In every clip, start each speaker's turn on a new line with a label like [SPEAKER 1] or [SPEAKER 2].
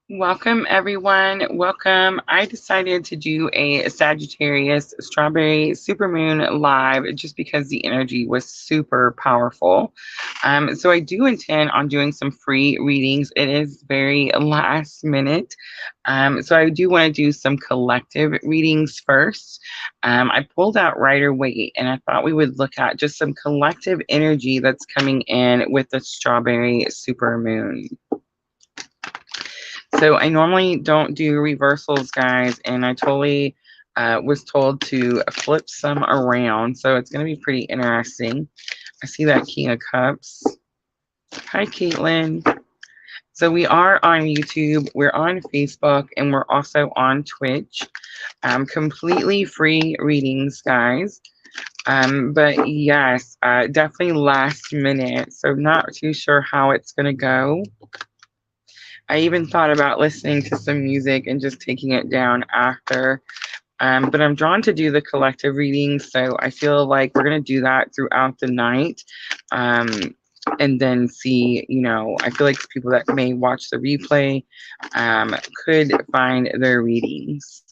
[SPEAKER 1] Welcome, everyone. Welcome. I decided to do a Sagittarius Strawberry Supermoon live just because the energy was super powerful. So I do intend on doing some free readings. It is very last minute. So I do want to do some collective readings first. I pulled out Rider Waite, and I thought we would look at just some collective energy that's coming in with the Strawberry Supermoon. So I normally don't do reversals, guys, and I totally was told to flip some around. So it's going to be pretty interesting. I see that King of Cups. Hi, Caitlin. So we are on YouTube, we're on Facebook, and we're also on Twitch. Completely free readings, guys. But yes, definitely last minute. So not too sure how it's going to go. I even thought about listening to some music and just taking it down after. But I'm drawn to do the collective readings, so I feel like we're going to do that throughout the night. And then see, I feel like people that may watch the replay could find their readings.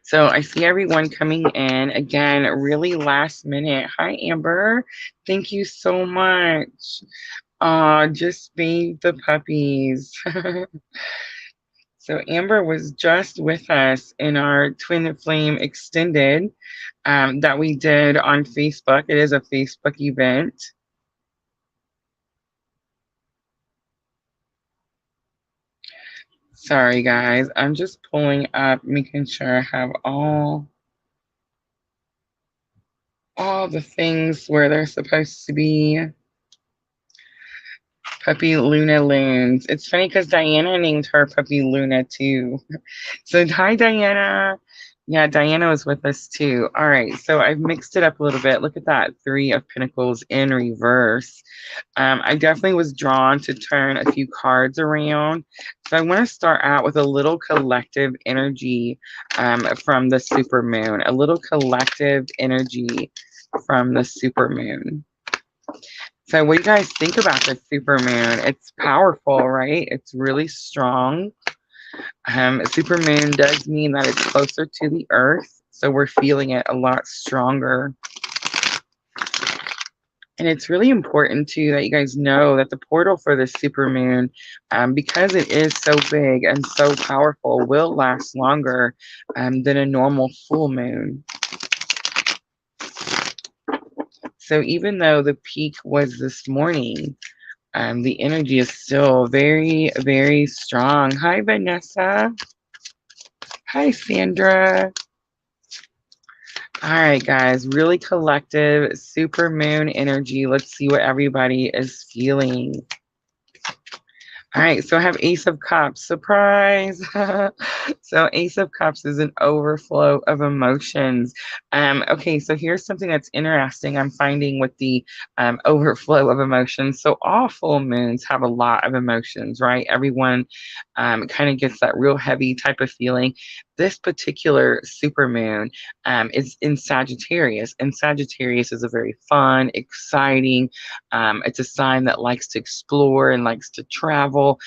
[SPEAKER 1] So I see everyone coming in again, really last minute. Hi, Amber. Thank you so much. Just bathe the puppies. So Amber was just with us in our Twin Flame Extended that we did on Facebook. It is a Facebook event. Sorry, guys. I'm just pulling up, making sure I have all the things where they're supposed to be. Puppy Luna Loons. It's funny because Diana named her puppy Luna too. So hi, Diana. Yeah, Diana was with us too. All right, so I've mixed it up a little bit. Look at that, Three of Pentacles in reverse. I definitely was drawn to turn a few cards around. So I want to start out with a little collective energy from the super moon. A little collective energy from the super moon. So what do you guys think about the super moon? It's powerful, right? It's really strong. Super moon does mean that it's closer to the earth, so we're feeling it a lot stronger. And it's really important too that you guys know that the portal for the super moon, because it is so big and so powerful, will last longer than a normal full moon. So even though the peak was this morning, the energy is still very, very strong. Hi, Vanessa. Hi, Sandra. All right, guys, really collective super moon energy. Let's see what everybody is feeling. All right, so I have Ace of Cups. Surprise! So Ace of Cups is an overflow of emotions. Okay, so here's something that's interesting I'm finding with the overflow of emotions. So all full moons have a lot of emotions, right? Everyone kind of gets that real heavy type of feeling. This particular super moon is in Sagittarius, and Sagittarius is a very fun, exciting, it's a sign that likes to explore and likes to travel.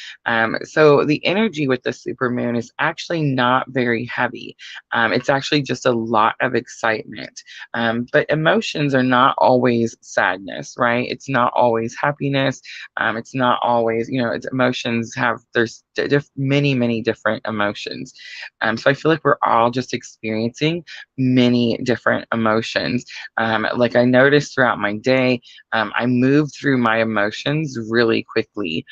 [SPEAKER 1] So the energy with the super moon is actually not very heavy. It's actually just a lot of excitement. But emotions are not always sadness, right? It's not always happiness. It's not always, it's emotions there's many, many different emotions. So I feel like we're all just experiencing many different emotions. Like I noticed throughout my day, I moved through my emotions really quickly.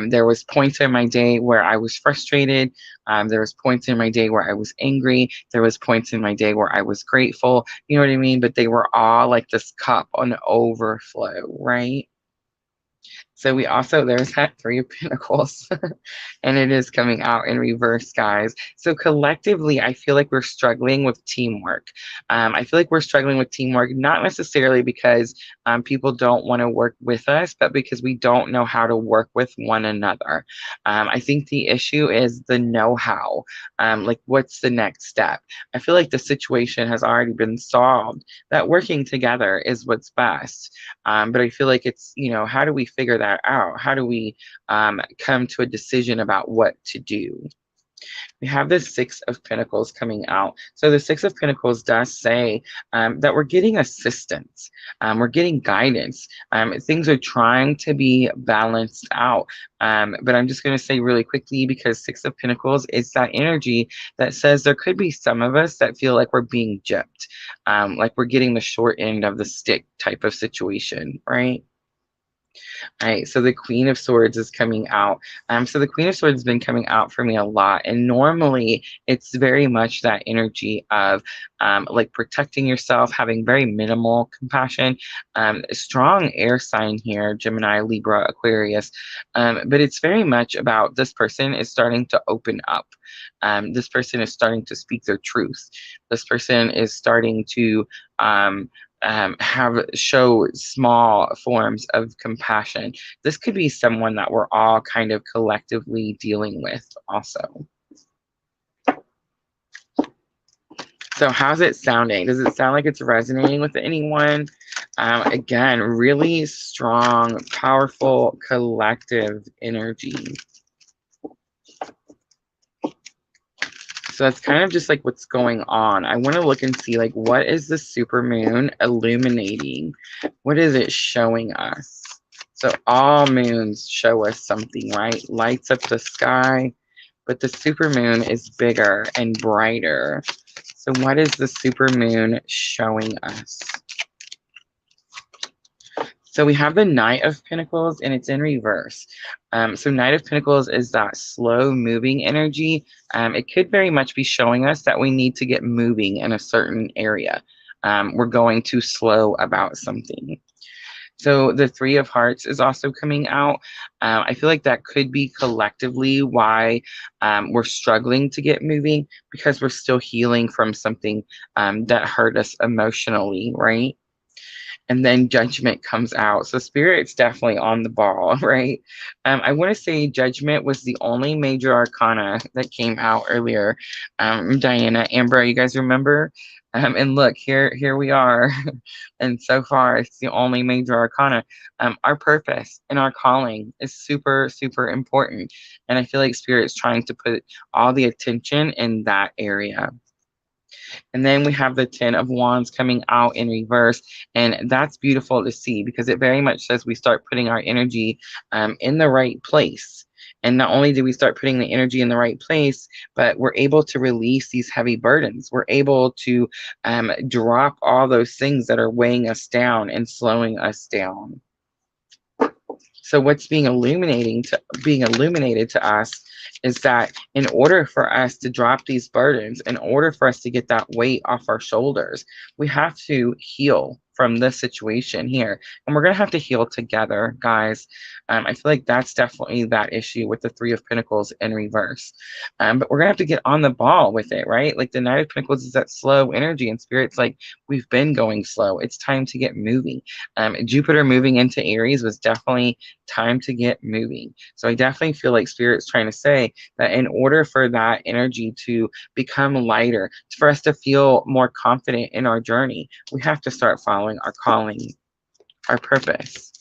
[SPEAKER 1] There was points in my day where I was frustrated. There was points in my day where I was angry. There was points in my day where I was grateful. You know what I mean? But they were all like this cup on overflow, right? So there's that Three of Pentacles, and it is coming out in reverse, guys. So collectively, I feel like we're struggling with teamwork. I feel like we're struggling with teamwork, not necessarily because people don't want to work with us, but because we don't know how to work with one another. I think the issue is the know-how. Like, what's the next step? I feel like the situation has already been solved, that working together is what's best. But I feel like it's, how do we figure that out? How do we come to a decision about what to do? We have the Six of Pentacles coming out. So the Six of Pentacles does say that we're getting assistance. We're getting guidance. Things are trying to be balanced out. But I'm just going to say really quickly, because Six of Pentacles is that energy that says there could be some of us that feel like we're being gypped, like we're getting the short end of the stick type of situation, right? All right, so the Queen of Swords is coming out. So the Queen of Swords has been coming out for me a lot, and normally it's very much that energy of like protecting yourself, having very minimal compassion. Strong air sign here, Gemini, Libra, Aquarius, but it's very much about this person is starting to open up. This person is starting to speak their truth. This person is starting to show small forms of compassion. This could be someone that we're all kind of collectively dealing with also. So how's it sounding? Does it sound like it's resonating with anyone? Again, really strong, powerful, collective energy. So that's kind of just like what's going on. I want to look and see, like, what is the super moon illuminating? What is it showing us? So all moons show us something, right? Lights up the sky, but the super moon is bigger and brighter. So what is the super moon showing us? So we have the Knight of Pentacles, and it's in reverse. So Knight of Pentacles is that slow moving energy. It could very much be showing us that we need to get moving in a certain area. We're going too slow about something. So the Three of Hearts is also coming out. I feel like that could be collectively why we're struggling to get moving, because we're still healing from something that hurt us emotionally, right? And then Judgment comes out. So Spirit's definitely on the ball, right? I want to say Judgment was the only major arcana that came out earlier. Diana, Amber, you guys remember? And look, here we are. And so far, it's the only major arcana. Our purpose and our calling is super, super important. And I feel like Spirit's trying to put all the attention in that area. And then we have the Ten of Wands coming out in reverse. And that's beautiful to see, because it very much says we start putting our energy in the right place. And not only do we start putting the energy in the right place, but we're able to release these heavy burdens. We're able to drop all those things that are weighing us down and slowing us down. So what's being illuminated to us is that in order for us to drop these burdens, in order for us to get that weight off our shoulders, we have to heal from this situation here. And we're going to have to heal together, guys. I feel like that's definitely that issue with the Three of Pentacles in reverse. But we're going to have to get on the ball with it, right? Like the Knight of Pentacles is that slow energy, and Spirit's like, we've been going slow. It's time to get moving. Jupiter moving into Aries was definitely time to get moving. So I definitely feel like Spirit's trying to say that in order for that energy to become lighter, for us to feel more confident in our journey, we have to start following our calling, our purpose.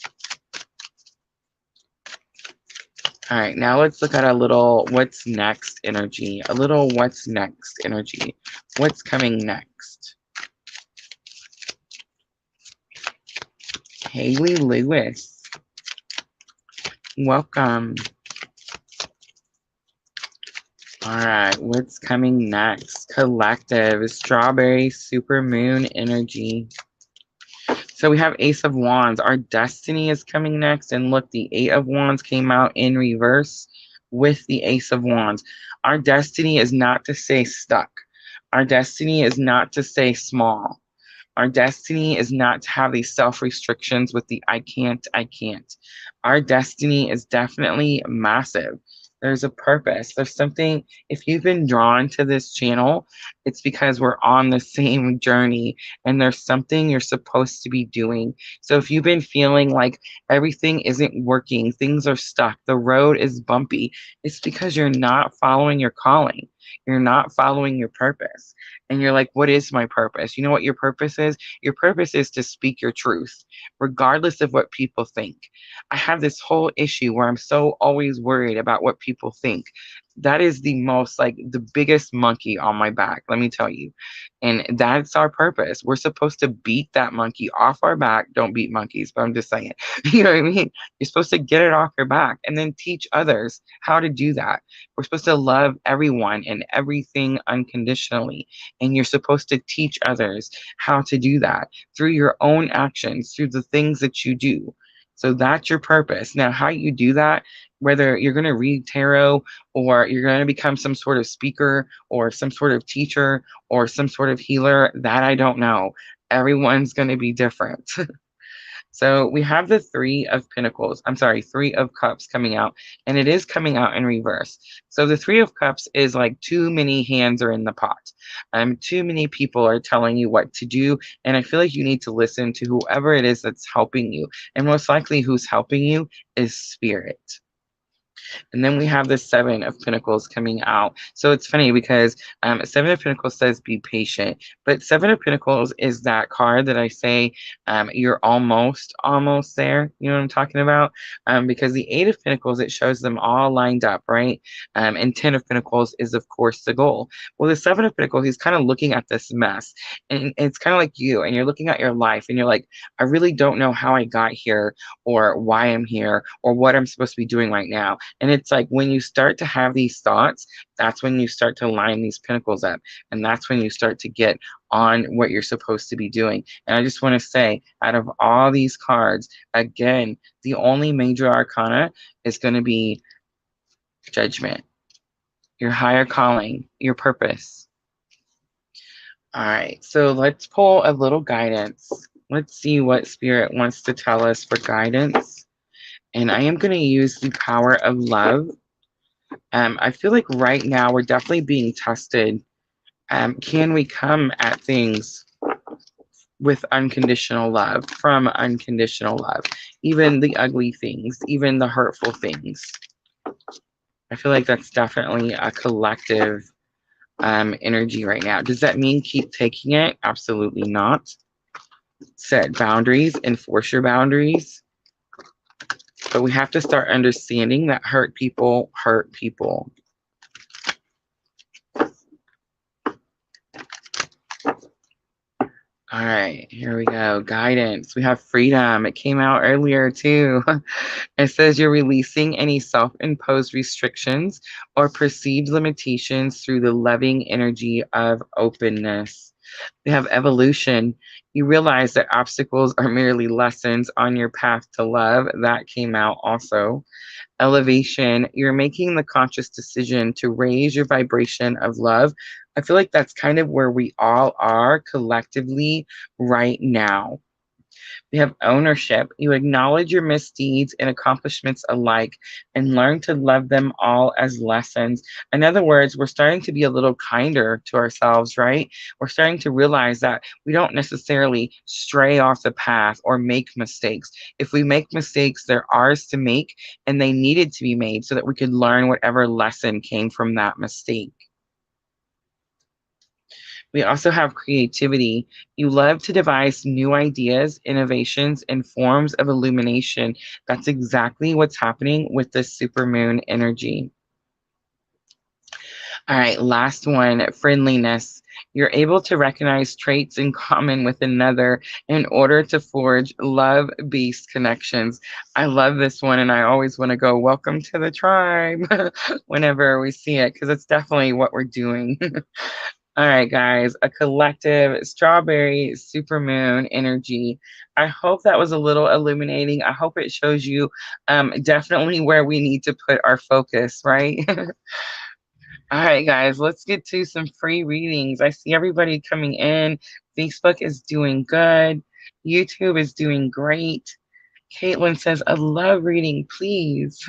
[SPEAKER 1] All right, now let's look at a little what's next energy. A little what's next energy. What's coming next? Haley Lewis. Welcome. All right, what's coming next? Collective, Strawberry Super Moon energy. So we have Ace of Wands. Our destiny is coming next. And look, the Eight of Wands came out in reverse with the Ace of Wands. Our destiny is not to stay stuck. Our destiny is not to stay small. Our destiny is not to have these self-restrictions with the I can't. Our destiny is definitely massive. There's a purpose. There's something, if you've been drawn to this channel, It's because we're on the same journey and there's something you're supposed to be doing. So if you've been feeling like everything isn't working, things are stuck, the road is bumpy, it's because you're not following your calling. You're not following your purpose. And you're like, what is my purpose? You know what your purpose is? Your purpose is to speak your truth, regardless of what people think. I have this whole issue where I'm so always worried about what people think. That is the most, like, the biggest monkey on my back, let me tell you. And that's our purpose. We're supposed to beat that monkey off our back. Don't beat monkeys, but I'm just saying. You know what I mean? You're supposed to get it off your back and then teach others how to do that. We're supposed to love everyone and everything unconditionally. And you're supposed to teach others how to do that through your own actions, through the things that you do. So that's your purpose. Now, how you do that, whether you're going to read tarot or you're going to become some sort of speaker or some sort of teacher or some sort of healer, that I don't know. Everyone's going to be different. So we have the Three of Pentacles. I'm sorry, Three of Cups coming out, and it is coming out in reverse. So the Three of Cups is like too many hands are in the pot. Too many people are telling you what to do, and I feel like you need to listen to whoever it is that's helping you. And most likely, who's helping you is spirit. And then we have the Seven of Pentacles coming out. So it's funny because Seven of Pentacles says be patient, but Seven of Pentacles is that card that I say you're almost there. You know what I'm talking about? Because the Eight of Pentacles, it shows them all lined up, right? And Ten of Pentacles is, of course, the goal. Well, the Seven of Pentacles, he's kind of looking at this mess, and it's kind of like you, and you're looking at your life, and you're like, I really don't know how I got here, or why I'm here, or what I'm supposed to be doing right now. And it's like when you start to have these thoughts, that's when you start to line these pentacles up. And that's when you start to get on what you're supposed to be doing. And I just want to say, out of all these cards, again, the only major arcana is going to be Judgment, your higher calling, your purpose. All right, so let's pull a little guidance. Let's see what Spirit wants to tell us for guidance. And I am going to use the power of love. I feel like right now we're definitely being tested. Can we come at things with unconditional love, from unconditional love, even the ugly things, even the hurtful things? I feel like that's definitely a collective energy right now. Does that mean keep taking it? Absolutely not. Set boundaries, enforce your boundaries. But we have to start understanding that hurt people hurt people. All right, here we go. Guidance. We have freedom. It came out earlier too. It says you're releasing any self-imposed restrictions or perceived limitations through the loving energy of openness. We have evolution. You realize that obstacles are merely lessons on your path to love. That came out also. Elevation, you're making the conscious decision to raise your vibration of love. I feel like that's kind of where we all are collectively right now. We have ownership. You acknowledge your misdeeds and accomplishments alike and learn to love them all as lessons. In other words, we're starting to be a little kinder to ourselves, right? We're starting to realize that we don't necessarily stray off the path or make mistakes. If we make mistakes, they're ours to make, and they needed to be made so that we could learn whatever lesson came from that mistake. We also have creativity. You love to devise new ideas, innovations, and forms of illumination. That's exactly what's happening with the supermoon energy. All right, last one, friendliness. You're able to recognize traits in common with another in order to forge love-based connections. I love this one, and I always want to go, welcome to the tribe, whenever we see it, because it's definitely what we're doing. All right, guys, a collective strawberry supermoon energy. I hope that was a little illuminating. I hope it shows you definitely where we need to put our focus, right? All right, guys, let's get to some free readings. I see everybody coming in. Facebook is doing good. YouTube is doing great. Caitlin says, I love reading, please.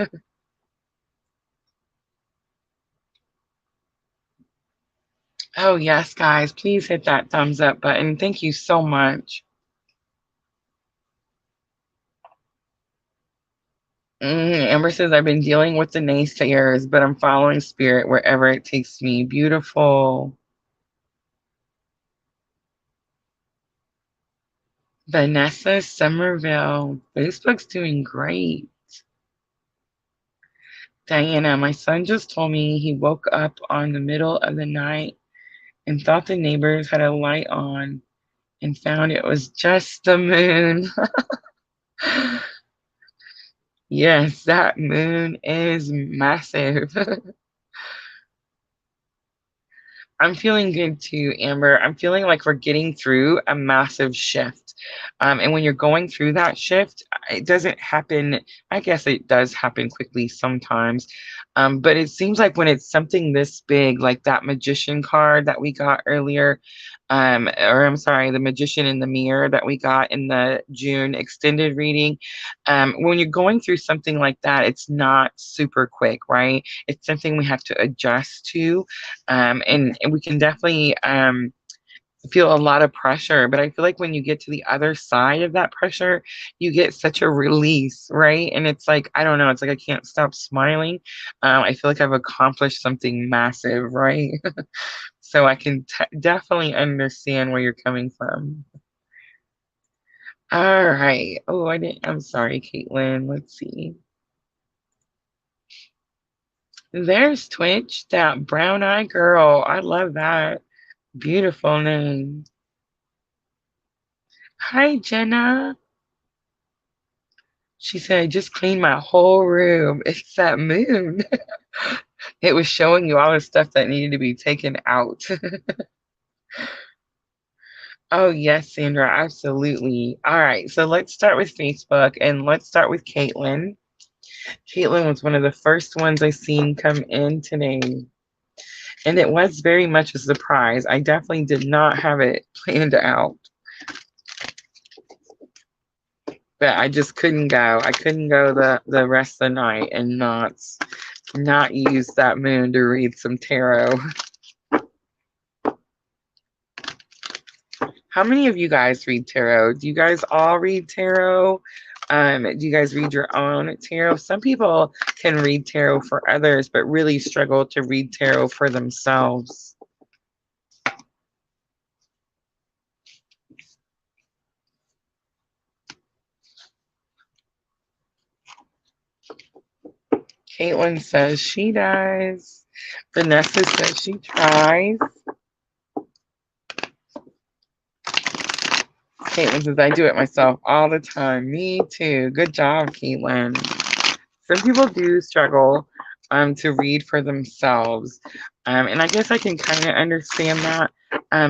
[SPEAKER 1] Oh, yes, guys, please hit that thumbs up button. Thank you so much. Amber says, I've been dealing with the naysayers, but I'm following spirit wherever it takes me. Beautiful. Vanessa Somerville. Facebook's doing great. Diana, my son just told me he woke up on the middle of the night and thought the neighbors had a light on and found it was just the moon. Yes, that moon is massive. I'm feeling good too, Amber. I'm feeling like we're getting through a massive shift. And when you're going through that shift, it doesn't happen. I guess it does happen quickly sometimes. But it seems like when it's something this big, like that magician card that we got earlier, or I'm sorry, the magician in the mirror that we got in the June extended reading, when you're going through something like that, it's not super quick, right? It's something we have to adjust to, and we can definitely feel a lot of pressure. But I feel like when you get to the other side of that pressure, you get such a release, right? And it's like, I don't know, it's like I can't stop smiling. I feel like I've accomplished something massive, right? So I can definitely understand where you're coming from. All right. Oh, I'm sorry, Caitlin. Let's see. There's Twitch, that brown eye girl. I love that. Beautiful name. Hi, Jenna. She said, I just cleaned my whole room. It's that moon. It was showing you all the stuff that needed to be taken out. Oh, yes, Sandra, absolutely. All right, so let's start with Facebook and let's start with Caitlin. Caitlin was one of the first ones I seen come in today. And it was very much a surprise. I definitely did not have it planned out. But I just couldn't go. I couldn't go the rest of the night and not use that moon to read some tarot. How many of you guys read tarot? Do you guys all read tarot? Do you guys read your own tarot? Some people can read tarot for others, but really struggle to read tarot for themselves. Caitlin says she does. Vanessa says she tries. Caitlin says I do it myself all the time. Me too. Good job, Caitlin. Some people do struggle to read for themselves. And I guess I can kind of understand that.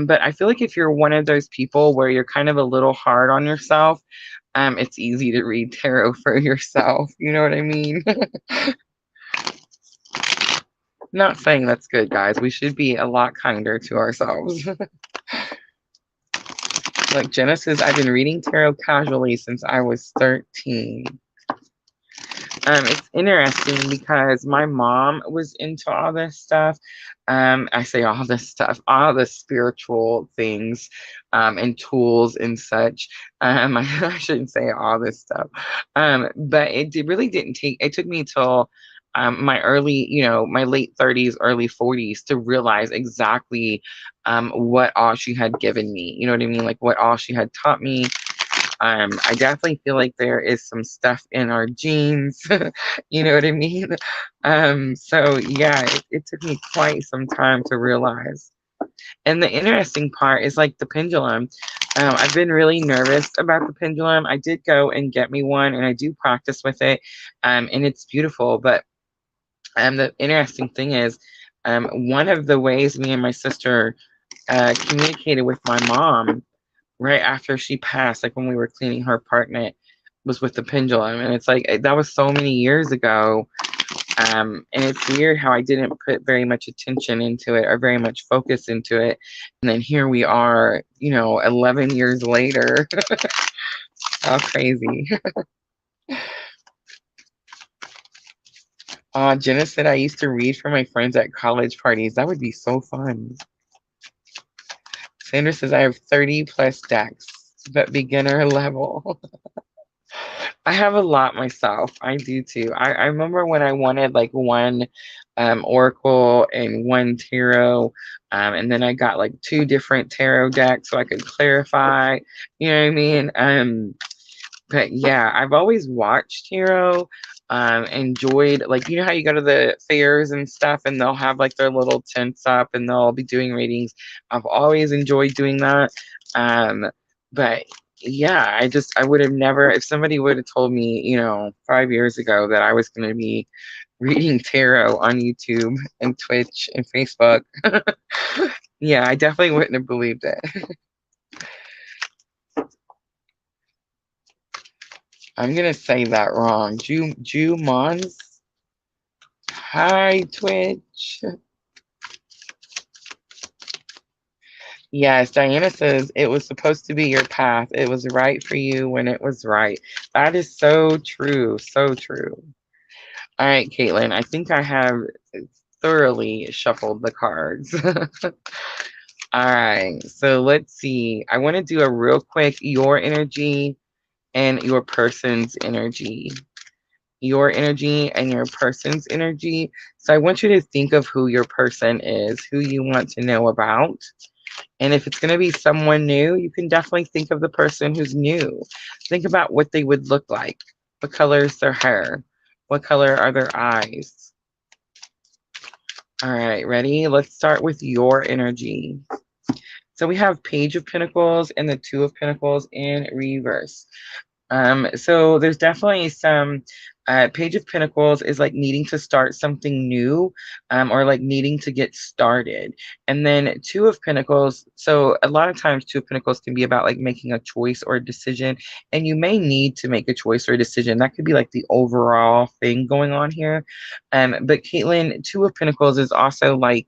[SPEAKER 1] But I feel like if you're one of those people where you're kind of a little hard on yourself, it's easy to read tarot for yourself. You know what I mean? Not saying that's good, guys. We should be a lot kinder to ourselves. Like Jenna says, I've been reading tarot casually since I was 13. It's interesting because my mom was into all this stuff. I say all this stuff, all the spiritual things, and tools and such. I shouldn't say all this stuff. But really didn't take, it took me till my early, my late 30s, early 40s to realize exactly what all she had given me. You know what I mean? Like what all she had taught me. I definitely feel like there is some stuff in our genes. You know what I mean? So yeah, it took me quite some time to realize. And the interesting part is like the pendulum. I've been really nervous about the pendulum. I did go and get me one, and I do practice with it, and it's beautiful. But the interesting thing is, one of the ways me and my sister communicated with my mom right after she passed, like when we were cleaning her apartment, was with the pendulum. And it's like that was so many years ago. And it's weird how I didn't put very much attention into it or very much focus into it. And then here we are, 11 years later. How crazy. Jenna said I used to read for my friends at college parties. That would be so fun. Sandra says, I have 30 plus decks, but beginner level. I have a lot myself. I do too. I remember when I wanted like one Oracle and one tarot, and then I got like two different tarot decks so I could clarify. You know what I mean? But yeah, I've always watched tarot. Enjoyed like you know how you go to the fairs and stuff and they'll have like their little tents up and they'll be doing readings. I've always enjoyed doing that. Um, but yeah, I would have never if somebody would have told me, 5 years ago that I was going to be reading tarot on YouTube and Twitch and Facebook. Yeah, I definitely wouldn't have believed it. I'm gonna say that wrong. Ju Mons. Hi, Twitch. Yes, Diana says it was supposed to be your path. It was right for you when it was right. That is so true. So true. All right, Caitlin, I think I have thoroughly shuffled the cards. All right, so let's see. I want to do a real quick your energy and your person's energy. Your energy and your person's energy. So I want you to think of who your person is, who you want to know about. And if it's going to be someone new, you can definitely think of the person who's new. Think about what they would look like. What color is their hair? What color are their eyes? All right, ready? Let's start with your energy. So we have Page of Pentacles and the Two of Pentacles in reverse. So there's definitely some Page of Pentacles is like needing to start something new, or like needing to get started. And then Two of Pentacles, so a lot of times Two of Pentacles can be about like making a choice or a decision, and you may need to make a choice or a decision. That could be like the overall thing going on here. But Caitlin, Two of Pentacles is also like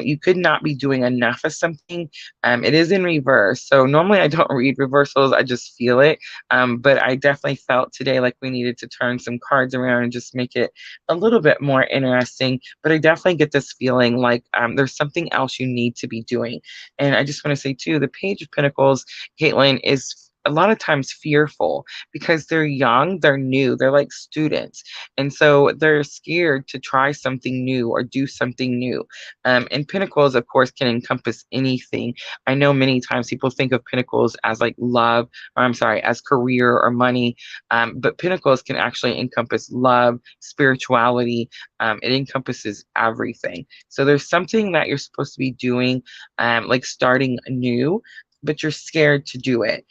[SPEAKER 1] you could not be doing enough of something. It is in reverse. So normally I don't read reversals, I just feel it. But I definitely felt today like we needed to turn some cards around and just make it a little bit more interesting. But I definitely get this feeling like there's something else you need to be doing. And I just want to say, too, the Page of Pentacles, Caitlin, is a lot of times fearful because they're young, they're new, they're like students. And so they're scared to try something new or do something new. And Pentacles, of course, can encompass anything. I know many times people think of Pentacles as like love, or I'm sorry, as career or money. But Pentacles can actually encompass love, spirituality. It encompasses everything. So there's something that you're supposed to be doing, like starting new, but you're scared to do it.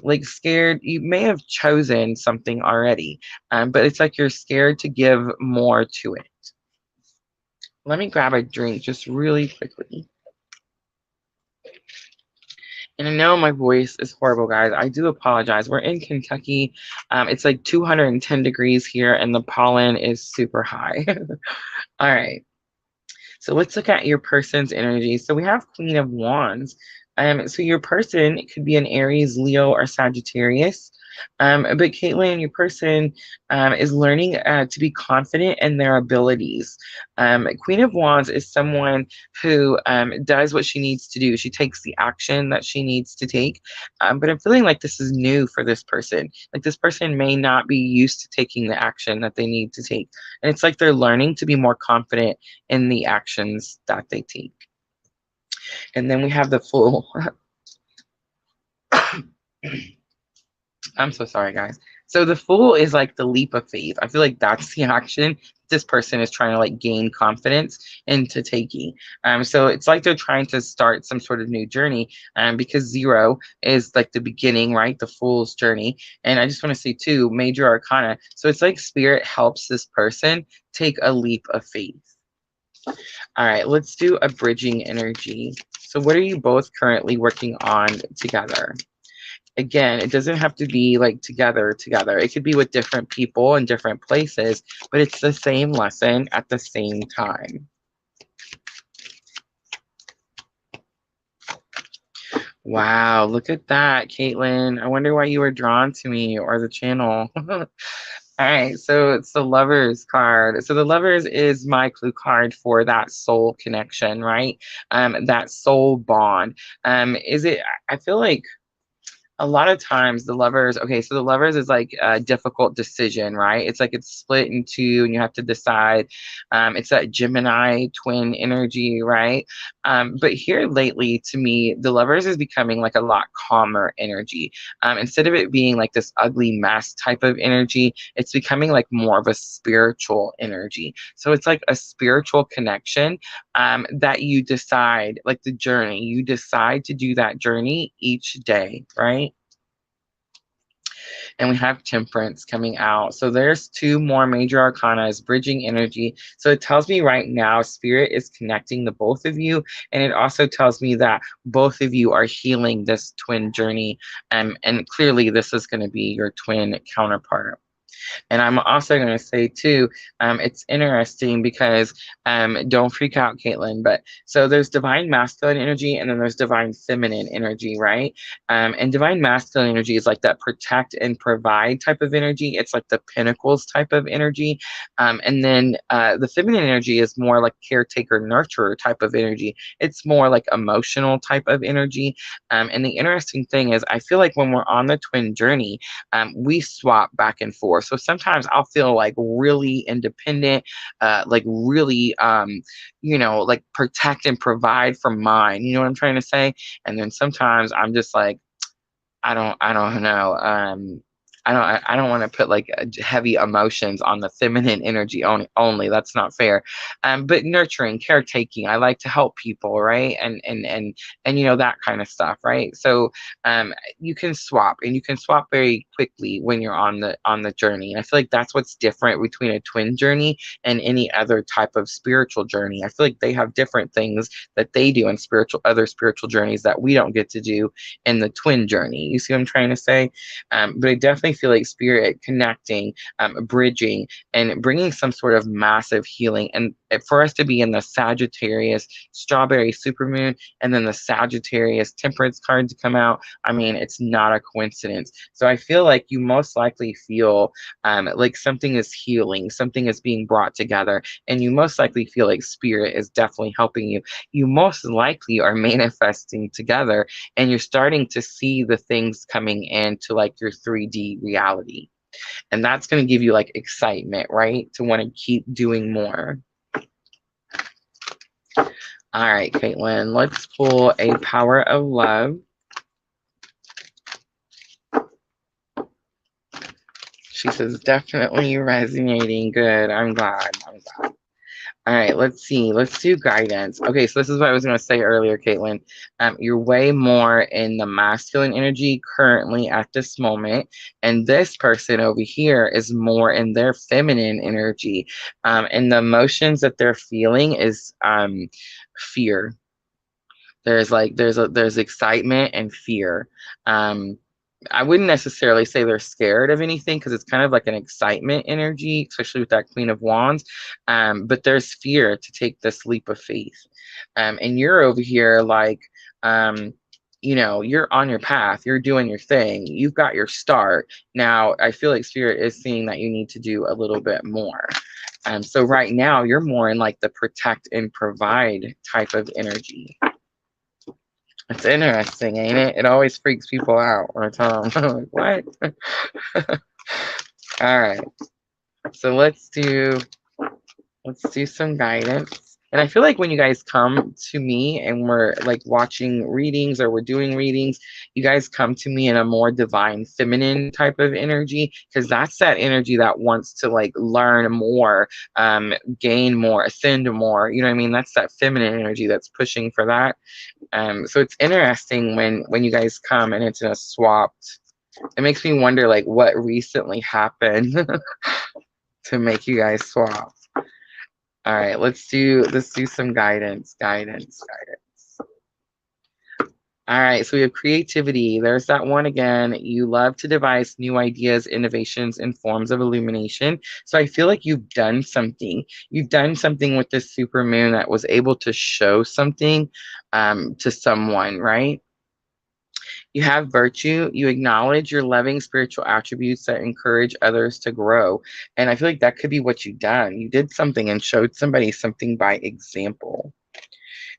[SPEAKER 1] Like scared, you may have chosen something already, but it's like you're scared to give more to it. Let me grab a drink just really quickly. And I know my voice is horrible, guys. I do apologize. We're in Kentucky. It's like 210 degrees here, and the pollen is super high. All right. So let's look at your person's energy. So we have Queen of Wands. So your person could be an Aries, Leo, or Sagittarius. But Caitlin, your person is learning to be confident in their abilities. Queen of Wands is someone who does what she needs to do. She takes the action that she needs to take. But I'm feeling like this is new for this person. Like this person may not be used to taking the action that they need to take. And it's like they're learning to be more confident in the actions that they take. And then we have the Fool. I'm so sorry, guys. So the Fool is like the leap of faith. I feel like that's the action this person is trying to like gain confidence into taking. So it's like they're trying to start some sort of new journey. Because 0 is like the beginning, right? The Fool's journey. And I just want to say too, Major Arcana. So it's like Spirit helps this person take a leap of faith. All right, let's do a bridging energy. So what are you both currently working on together? Again, it doesn't have to be like together. It could be with different people in different places, but it's the same lesson at the same time. Wow, look at that, Caitlin. I wonder why you were drawn to me or the channel. All right, so it's the Lovers card. So the Lovers is my clue card for that soul connection, right? That soul bond. Is it? I feel like a lot of times the lovers, okay, so the lovers is like a difficult decision, right? It's like it's split in two and you have to decide. It's that Gemini twin energy, right? But here lately, to me, the lovers is becoming like a lot calmer energy. Instead of it being like this ugly mess type of energy, it's becoming like more of a spiritual energy. So it's like a spiritual connection that you decide, like the journey, you decide to do that journey each day, right? And we have temperance coming out. So there's two more major arcana is bridging energy. So it tells me right now spirit is connecting the both of you. And it also tells me that both of you are healing this twin journey. And clearly this is going to be your twin counterpart. And I'm also going to say too, it's interesting because don't freak out, Caitlin. But so there's divine masculine energy and then there's divine feminine energy, right? And divine masculine energy is like that protect and provide type of energy. It's like the pentacles type of energy. And then the feminine energy is more like caretaker, nurturer type of energy. It's more like emotional type of energy. And the interesting thing is, I feel like when we're on the twin journey, we swap back and forth. So sometimes I'll feel like really independent, like really, like protect and provide for mine. You know what I'm trying to say? And then sometimes I'm just like, I don't know. I don't want to put like heavy emotions on the feminine energy only. That's not fair. But nurturing, caretaking. I like to help people, right? And that kind of stuff, right? So you can swap, and you can swap very quickly when you're on the journey. And I feel like that's what's different between a twin journey and any other type of spiritual journey. I feel like they have different things that they do in other spiritual journeys that we don't get to do in the twin journey. You see what I'm trying to say? But I definitely feel like spirit connecting, bridging, and bringing some sort of massive healing. And for us to be in the Sagittarius Strawberry Super Moon and then the Sagittarius Temperance card to come out, I mean, it's not a coincidence. So I feel like you most likely feel like something is healing, something is being brought together, and you most likely feel like spirit is definitely helping you. You most likely are manifesting together and you're starting to see the things coming into like your 3D reality. And that's going to give you like excitement, right? To want to keep doing more. All right, Caitlin, let's pull a power of love. She says, definitely resonating. Good. I'm glad. All right, let's see. Let's do guidance. Okay, so this is what I was going to say earlier, Caitlin. You're way more in the masculine energy currently at this moment, and this person over here is more in their feminine energy. And the emotions that they're feeling is fear. There's excitement and fear. I wouldn't necessarily say they're scared of anything because it's kind of like an excitement energy, especially with that Queen of Wands. But there's fear to take this leap of faith. And you're over here like, you're on your path, you're doing your thing, you've got your start. Now, I feel like Spirit is seeing that you need to do a little bit more. So right now, you're more in like the protect and provide type of energy. It's interesting, ain't it? It always freaks people out when I tell them, like, what? All right. So let's do some guidance. And I feel like when you guys come to me and we're like watching readings or we're doing readings, you guys come to me in a more divine feminine type of energy, because that's that energy that wants to like learn more, gain more, ascend more. You know what I mean? That's that feminine energy that's pushing for that. So it's interesting when you guys come and it's in a swapped. It makes me wonder like what recently happened to make you guys swap. All right, let's do some guidance. All right, so we have creativity. There's that one again. You love to devise new ideas, innovations, and forms of illumination. So I feel like you've done something. You've done something with this super moon that was able to show something to someone, right? You have virtue. You acknowledge your loving spiritual attributes that encourage others to grow. And I feel like that could be what you've done. You did something and showed somebody something by example.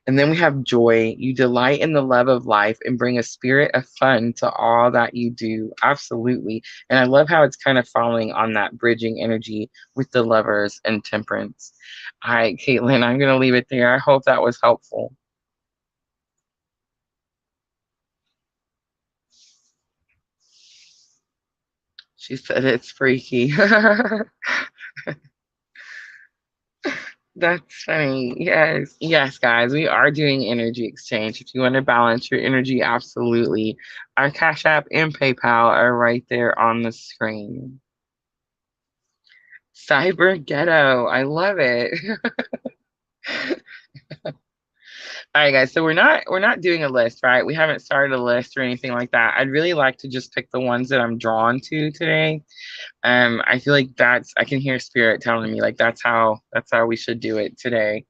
[SPEAKER 1] And then we have joy. You delight in the love of life and bring a spirit of fun to all that you do. Absolutely. And I love how it's kind of following on that bridging energy with the lovers and temperance. All right, Caitlin, I'm going to leave it there. I hope that was helpful. She said it's freaky. That's funny. Yes. Yes, guys, we are doing energy exchange. If you want to balance your energy, absolutely. Our Cash App and PayPal are right there on the screen. Cyber Ghetto. I love it. All right, guys. So we're not doing a list, right? We haven't started a list or anything like that. I'd really like to just pick the ones that I'm drawn to today. I feel like I can hear spirit telling me like that's how we should do it today.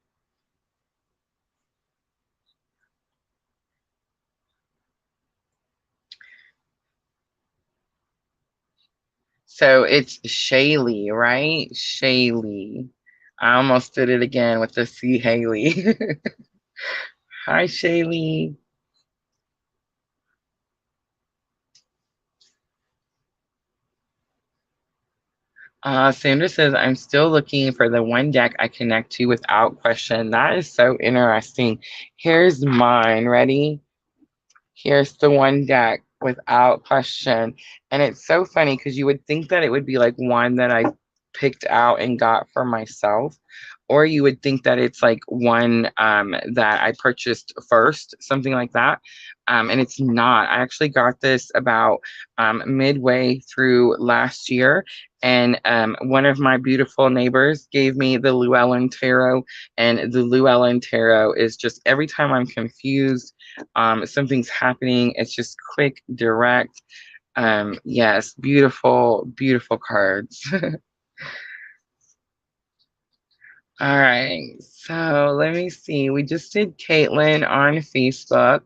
[SPEAKER 1] So it's Shaylee, right? Shaylee. I almost did it again with the C Haley. Hi, Shaylee. Sandra says, I'm still looking for the one deck I connect to without question. That is so interesting. Here's mine. Ready? Here's the one deck without question. And it's so funny because you would think that it would be like one that I picked out and got for myself, or you would think that it's like one that I purchased first, something like that. And it's not. I actually got this about midway through last year. And one of my beautiful neighbors gave me the Llewellyn Tarot. And the Llewellyn Tarot is just every time I'm confused, something's happening. It's just quick, direct. Yes, beautiful, beautiful cards. All right, so let me see. We just did Caitlin on Facebook.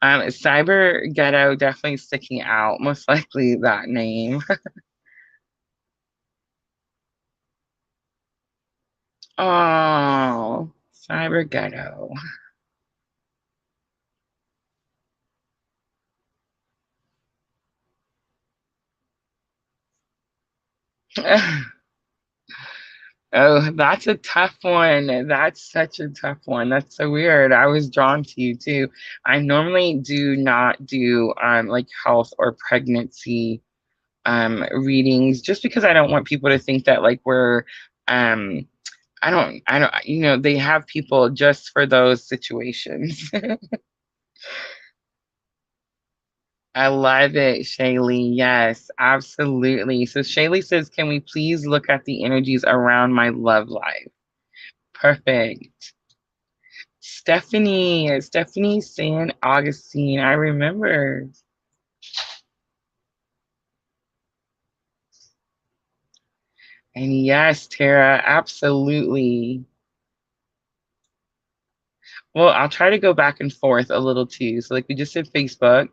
[SPEAKER 1] Cyber Ghetto definitely sticking out, most likely that name. Oh, Cyber Ghetto. Oh, that's a tough one. That's such a tough one. That's so weird. I was drawn to you too. I normally do not do like health or pregnancy readings just because I don't want people to think that like we're um I don't they have people just for those situations. I love it, Shaylee. Yes, absolutely. So Shaylee says, can we please look at the energies around my love life? Perfect. Stephanie San Augustine. I remember. And yes, Tara, absolutely. Well, I'll try to go back and forth a little too. So, like we just did Facebook.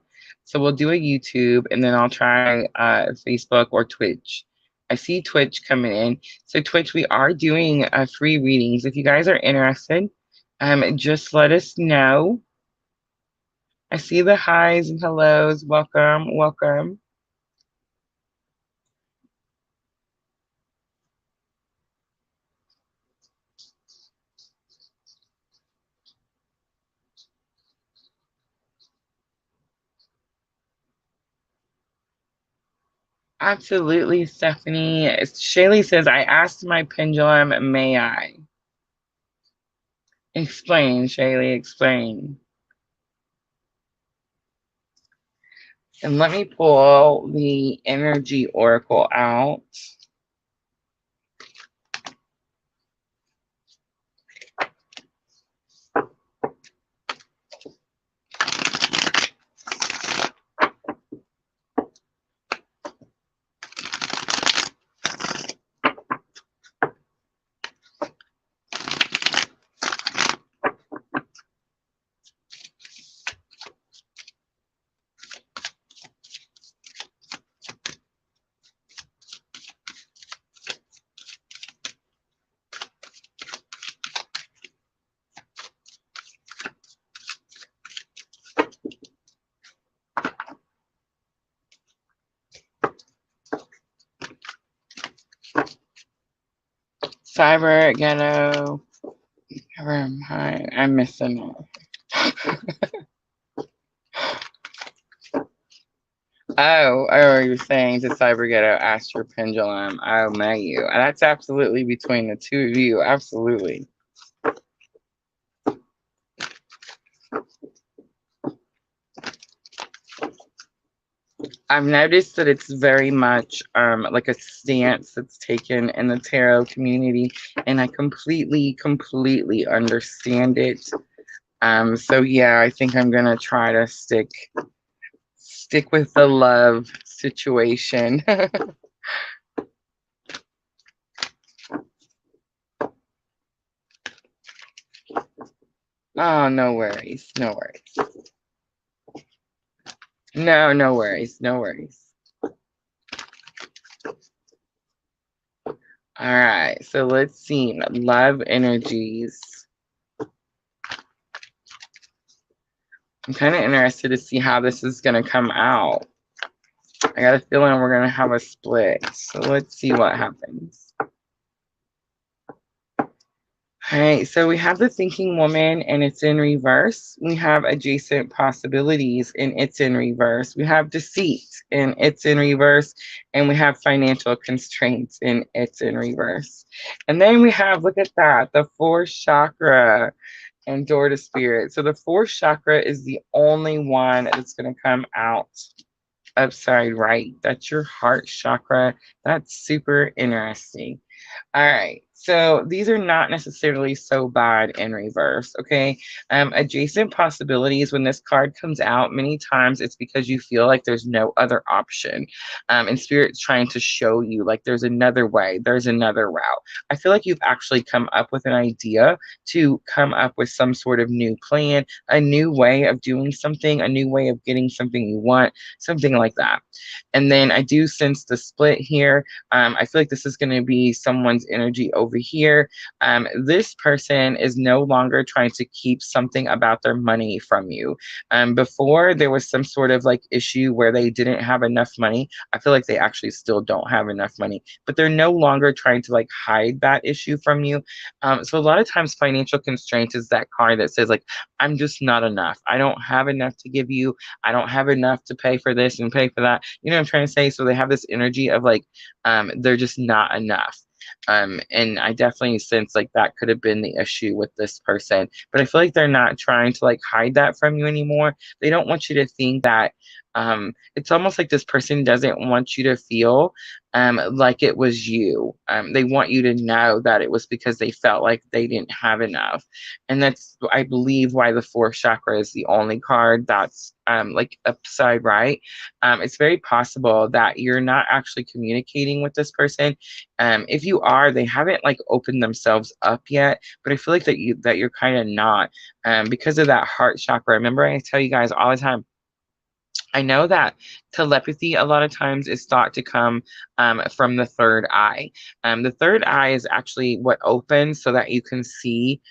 [SPEAKER 1] So, we'll do a YouTube and then I'll try Facebook or Twitch. I see Twitch coming in. So, Twitch, we are doing free readings. If you guys are interested, just let us know. I see the highs and hellos. Welcome, welcome. Absolutely, Stephanie. Shaylee says, I asked my pendulum, may I? Explain, Shaylee, explain. And let me pull the energy oracle out. Cyber Ghetto. I'm missing it. Oh, you're saying to Cyber Ghetto, ask your pendulum. Oh, may you. That's absolutely between the two of you. Absolutely. I've noticed that it's very much like a stance that's taken in the tarot community, and I completely understand it. So yeah, I think I'm gonna try to stick with the love situation. Oh, no worries, no worries. No worries, no worries. All right, so let's see. Love energies. I'm kind of interested to see how this is going to come out. I got a feeling we're going to have a split. So let's see what happens. All right, so we have the thinking woman and it's in reverse. We have adjacent possibilities and it's in reverse. We have deceit and it's in reverse. And we have financial constraints and it's in reverse. And then we have, look at that, the fourth chakra and door to spirit. So the fourth chakra is the only one that's going to come out upside right. That's your heart chakra. That's super interesting. All right. So these are not necessarily so bad in reverse, okay? Adjacent possibilities, when this card comes out, many times it's because you feel like there's no other option. And Spirit's trying to show you like there's another way, there's another route. I feel like you've actually come up with an idea to come up with some sort of new plan, a new way of doing something, a new way of getting something you want, something like that. And then I do sense the split here. I feel like this is going to be someone's energy over here. This person is no longer trying to keep something about their money from you. Before, there was some sort of like issue where they didn't have enough money. I feel like they actually still don't have enough money, but they're no longer trying to like hide that issue from you. So a lot of times financial constraints is that card that says like, I'm just not enough. I don't have enough to give you. I don't have enough to pay for this and pay for that. You know what I'm trying to say? So they have this energy of like, they're just not enough. And I definitely sense like that could have been the issue with this person, but I feel like they're not trying to like hide that from you anymore. They don't want you to think that it's almost like this person doesn't want you to feel like it was you. They want you to know that it was because they felt like they didn't have enough. And that's, I believe, why the fourth chakra is the only card that's like upside right. It's very possible that you're not actually communicating with this person. If you are, they haven't like opened themselves up yet, but I feel like that you're kind of not because of that heart chakra. Remember, I tell you guys all the time, I know that telepathy a lot of times is thought to come from the third eye. The third eye is actually what opens so that you can see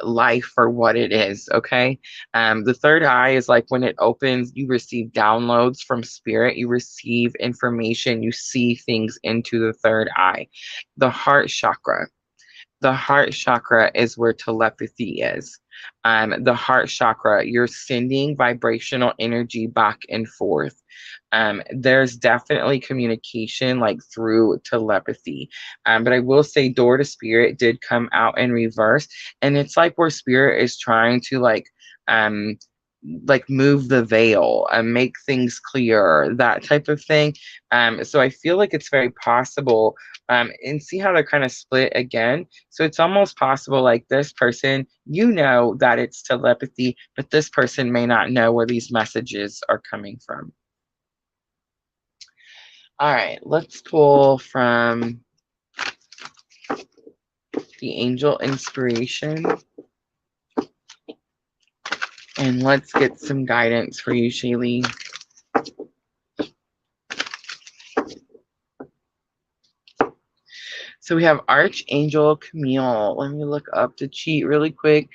[SPEAKER 1] life for what it is, okay? The third eye is like when it opens, you receive downloads from spirit, you receive information, you see things into the third eye. The heart chakra. The heart chakra is where telepathy is. The heart chakra, you're sending vibrational energy back and forth. There's definitely communication like through telepathy. But I will say door to spirit did come out in reverse. And it's like where spirit is trying to um like move the veil and make things clear, that type of thing. So I feel like it's very possible. And see how they're kind of split again. So it's almost possible like this person, you know that it's telepathy, but this person may not know where these messages are coming from. All right, let's pull from the angel inspiration. And let's get some guidance for you, Shaylee. So we have Archangel Camille. Let me look up the cheat really quick.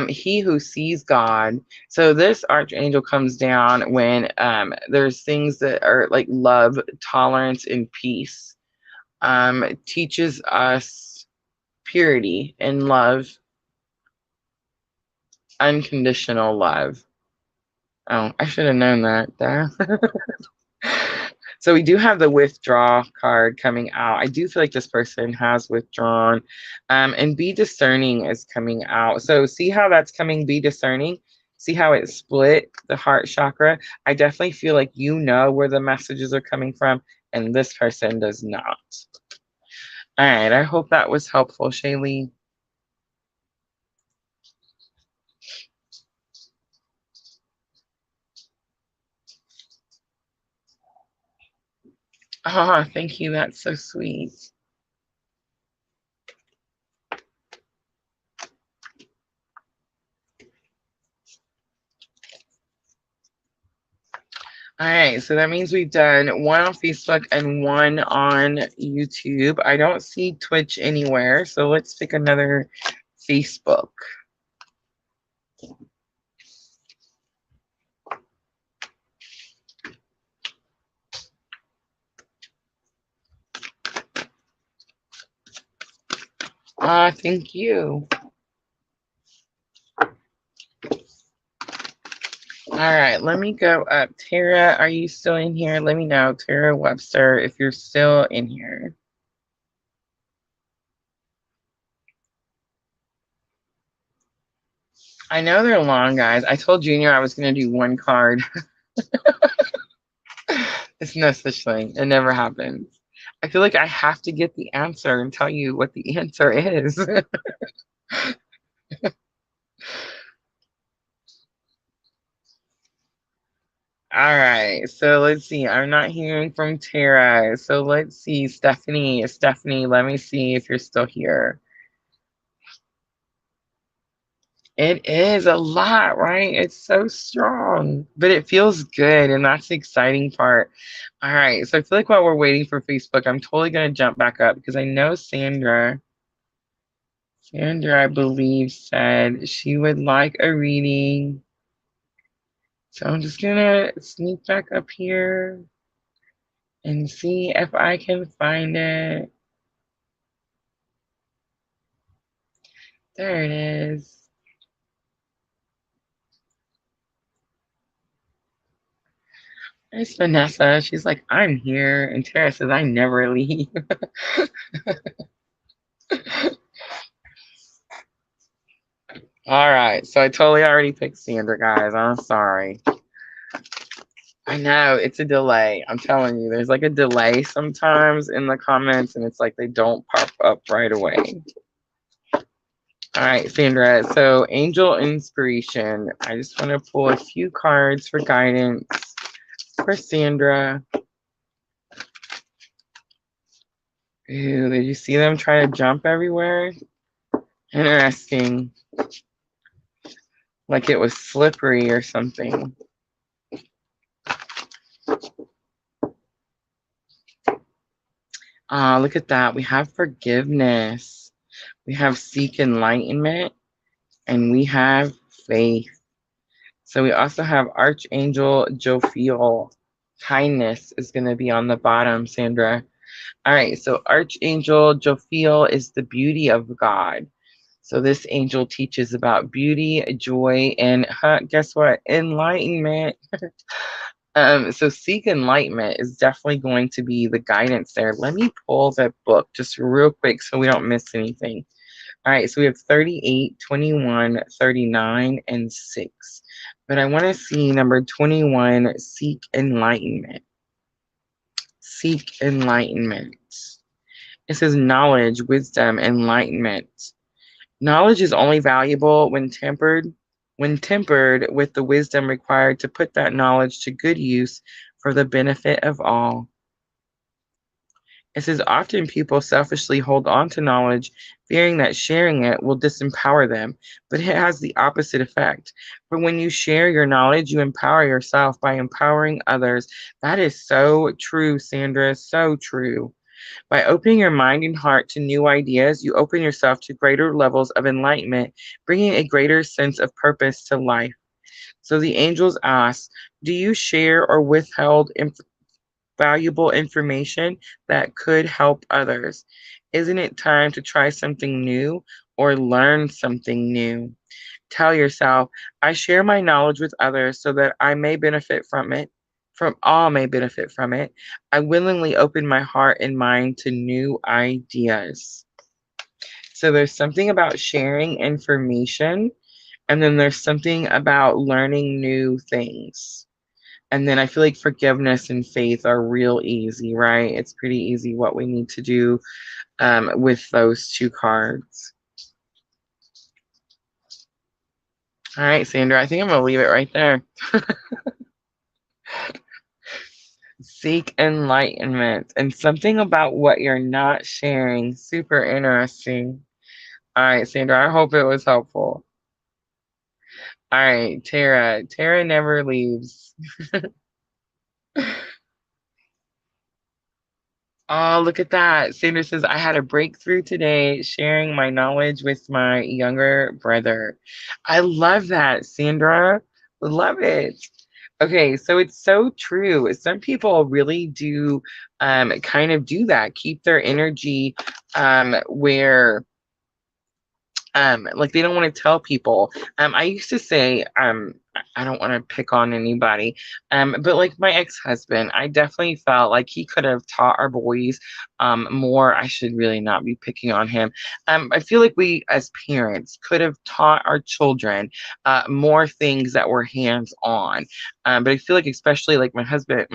[SPEAKER 1] He who sees God. So this Archangel comes down when there's things that are like love, tolerance, and peace. Teaches us purity and love, unconditional love. Oh, I should have known that. So we do have the withdraw card coming out. I do feel like this person has withdrawn. And be discerning is coming out. So see how that's coming, be discerning? See how it split the heart chakra? I definitely feel like you know where the messages are coming from, and this person does not. All right, I hope that was helpful, Shaylee. Ah, thank you. That's so sweet. All right, so that means we've done one on Facebook and one on YouTube. I don't see Twitch anywhere, so let's pick another Facebook. Thank you. All right, let me go up. Tara, are you still in here? Let me know, Tara Webster, if you're still in here. I know they're long, guys. I told Junior I was going to do one card. It's no such thing. It never happens. I feel like I have to get the answer and tell you what the answer is. All right, so let's see. I'm not hearing from Tara. So let's see. Stephanie, let me see if you're still here. It is a lot, right? It's so strong, but it feels good, and that's the exciting part. All right, so I feel like while we're waiting for Facebook, I'm totally going to jump back up because I know Sandra, I believe, said she would like a reading. So I'm just going to sneak back up here and see if I can find it. There it is. There's Vanessa. She's like, I'm here. And Tara says, I never leave. All right. So I totally already picked Sandra, guys. I'm sorry. I know it's a delay. I'm telling you, there's like a delay sometimes in the comments, and it's like they don't pop up right away. All right, Sandra. So, angel inspiration. I just want to pull a few cards for guidance for Sandra. Ooh, did you see them try to jump everywhere? Interesting. Like it was slippery or something. Look at that. We have forgiveness. We have seek enlightenment. And we have faith. So we also have Archangel Jophiel. Kindness is going to be on the bottom, Sandra. All right, so Archangel Jophiel is the beauty of God. So this angel teaches about beauty, joy, and guess what? Enlightenment. So seek enlightenment is definitely going to be the guidance there. Let me pull that book just real quick so we don't miss anything. All right, so we have 38, 21, 39, and 6. But I want to see number 21, seek enlightenment. Seek enlightenment. It says knowledge, wisdom, enlightenment. Knowledge is only valuable when tempered with the wisdom required to put that knowledge to good use for the benefit of all. It says often people selfishly hold on to knowledge, fearing that sharing it will disempower them, but it has the opposite effect. For when you share your knowledge, you empower yourself by empowering others. That is so true, Sandra, so true. By opening your mind and heart to new ideas, you open yourself to greater levels of enlightenment, bringing a greater sense of purpose to life. So the angels ask, do you share or withhold valuable information that could help others? Isn't it time to try something new or learn something new? Tell yourself, I share my knowledge with others so that I may benefit from it, from all may benefit from it. I willingly open my heart and mind to new ideas. So there's something about sharing information, and then there's something about learning new things. And then I feel like forgiveness and faith are real easy, right? It's pretty easy what we need to do with those two cards. All right, Sandra, I think I'm going to leave it right there. Seek enlightenment and something about what you're not sharing. Super interesting. All right, Sandra, I hope it was helpful. All right, Tara. Tara never leaves. Oh, look at that. Sandra says, I had a breakthrough today sharing my knowledge with my younger brother. I love that, Sandra. Love it. Okay, so it's so true. Some people really do kind of do that, keep their energy where like they don't want to tell people. I used to say, I don't want to pick on anybody, but like my ex-husband, I definitely felt like he could have taught our boys more. I should really not be picking on him. I feel like we as parents could have taught our children more things that were hands-on. But I feel like especially like my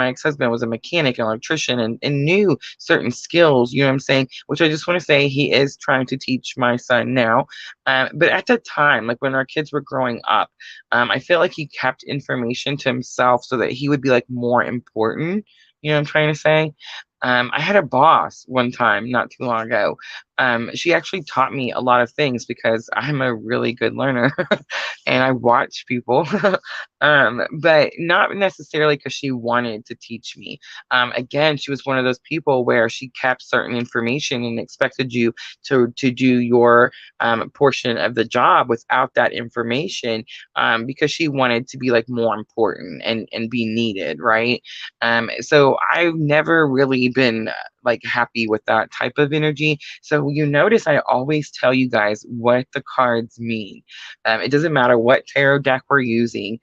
[SPEAKER 1] ex-husband was a mechanic and electrician and knew certain skills, you know what I'm saying? Which I just want to say he is trying to teach my son now. But at the time, like when our kids were growing up, I feel like he kept information to himself so that he would be like more important. You know what I'm trying to say? I had a boss one time, not too long ago. She actually taught me a lot of things because I'm a really good learner and I watch people, but not necessarily because she wanted to teach me. Again, she was one of those people where she kept certain information and expected you to do your portion of the job without that information because she wanted to be like more important and be needed, right? So I've never really been like happy with that type of energy. So you notice I always tell you guys what the cards mean. It doesn't matter what tarot deck we're using.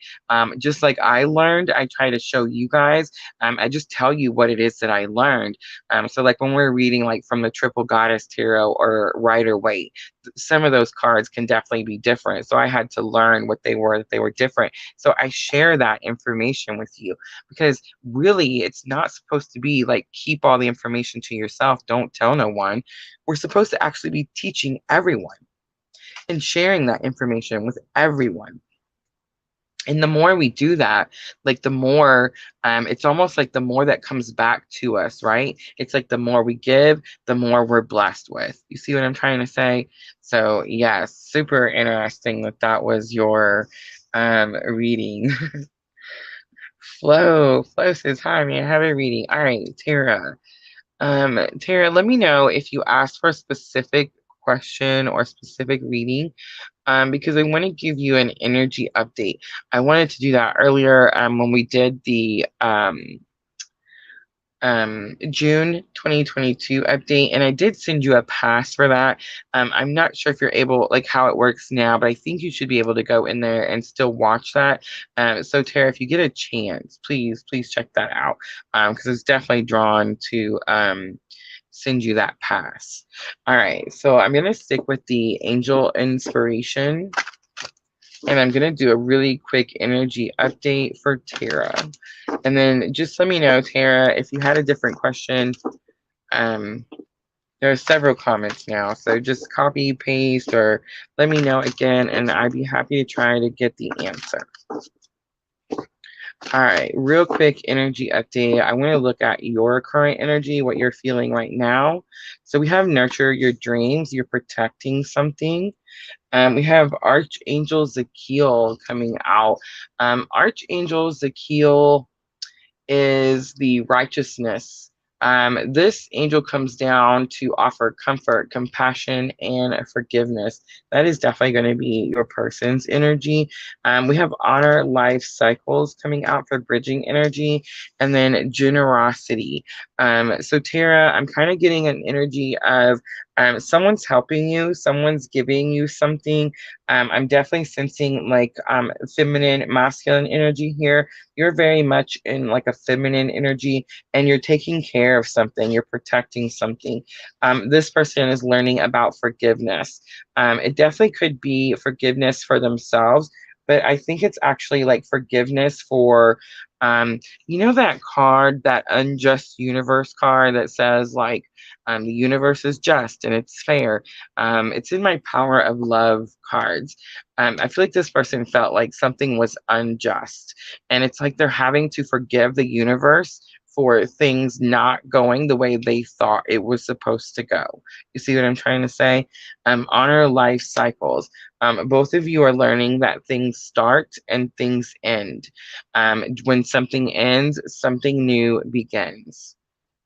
[SPEAKER 1] Just like I learned, I try to show you guys. I just tell you what it is that I learned. So like when we're reading like from the Triple Goddess Tarot or Rider Waite, some of those cards can definitely be different. So I had to learn what they were, that they were different. So I share that information with you because really it's not supposed to be like keep all the information to yourself, don't tell no one. We're supposed to actually be teaching everyone and sharing that information with everyone. And the more we do that, like the more, it's almost like the more that comes back to us, right? It's like the more we give, the more we're blessed with. You see what I'm trying to say? So, yes, super interesting that that was your reading. Flo says, hi, may I have a reading? All right, Tara. Tara, let me know if you asked for a specific question or specific reading, because I want to give you an energy update. I wanted to do that earlier when we did the June 2022 update, and I did send you a pass for that. I'm not sure if you're able, like how it works now, but I think you should be able to go in there and still watch that. So Tara, if you get a chance, please check that out because it's definitely drawn to send you that pass. All right, so I'm gonna stick with the angel inspiration. And I'm going to do a really quick energy update for Tara. And then just let me know, Tara, if you had a different question. Um, there are several comments now, so just copy, paste, or let me know again, and I'd be happy to try to get the answer. All right, real quick energy update. I want to look at your current energy, what you're feeling right now. So we have nurture your dreams. You're protecting something. We have Archangel Zakiel coming out. Archangel Zakiel is the righteousness. This angel comes down to offer comfort, compassion, and forgiveness. That is definitely going to be your person's energy. We have honor life cycles coming out for bridging energy, and then generosity. So Tara, I'm kind of getting an energy of Someone's helping you, someone's giving you something. I'm definitely sensing like feminine, masculine energy here. You're very much in like a feminine energy, and you're taking care of something, you're protecting something. This person is learning about forgiveness. It definitely could be forgiveness for themselves, but I think it's actually like forgiveness for, you know, that card, that unjust universe card that says like, the universe is just and it's fair. It's in my power of love cards. I feel like this person felt like something was unjust, and it's like they're having to forgive the universe for things not going the way they thought it was supposed to go. You see what I'm trying to say? Honor life cycles. Both of you are learning that things start and things end. When something ends, something new begins.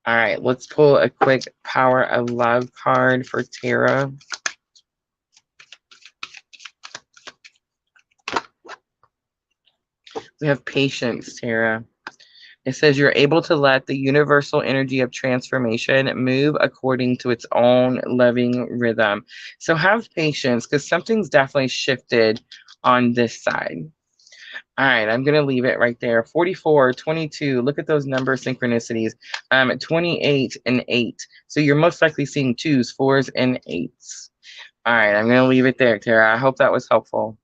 [SPEAKER 1] All right, let's pull a quick Power of Love card for Tara. We have patience, Tara. It says you're able to let the universal energy of transformation move according to its own loving rhythm. So have patience, because something's definitely shifted on this side. All right, I'm going to leave it right there. 44, 22. Look at those number synchronicities. 28 and 8. So you're most likely seeing 2s, 4s, and 8s. All right, I'm going to leave it there, Tara. I hope that was helpful.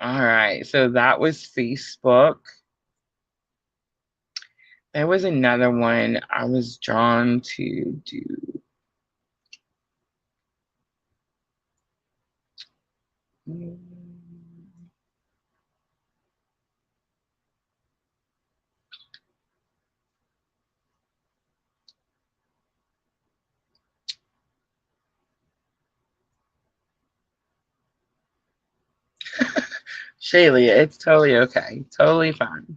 [SPEAKER 1] All right, so that was Facebook. There was another one I was drawn to do. Shaylee, it's totally okay. Totally fine.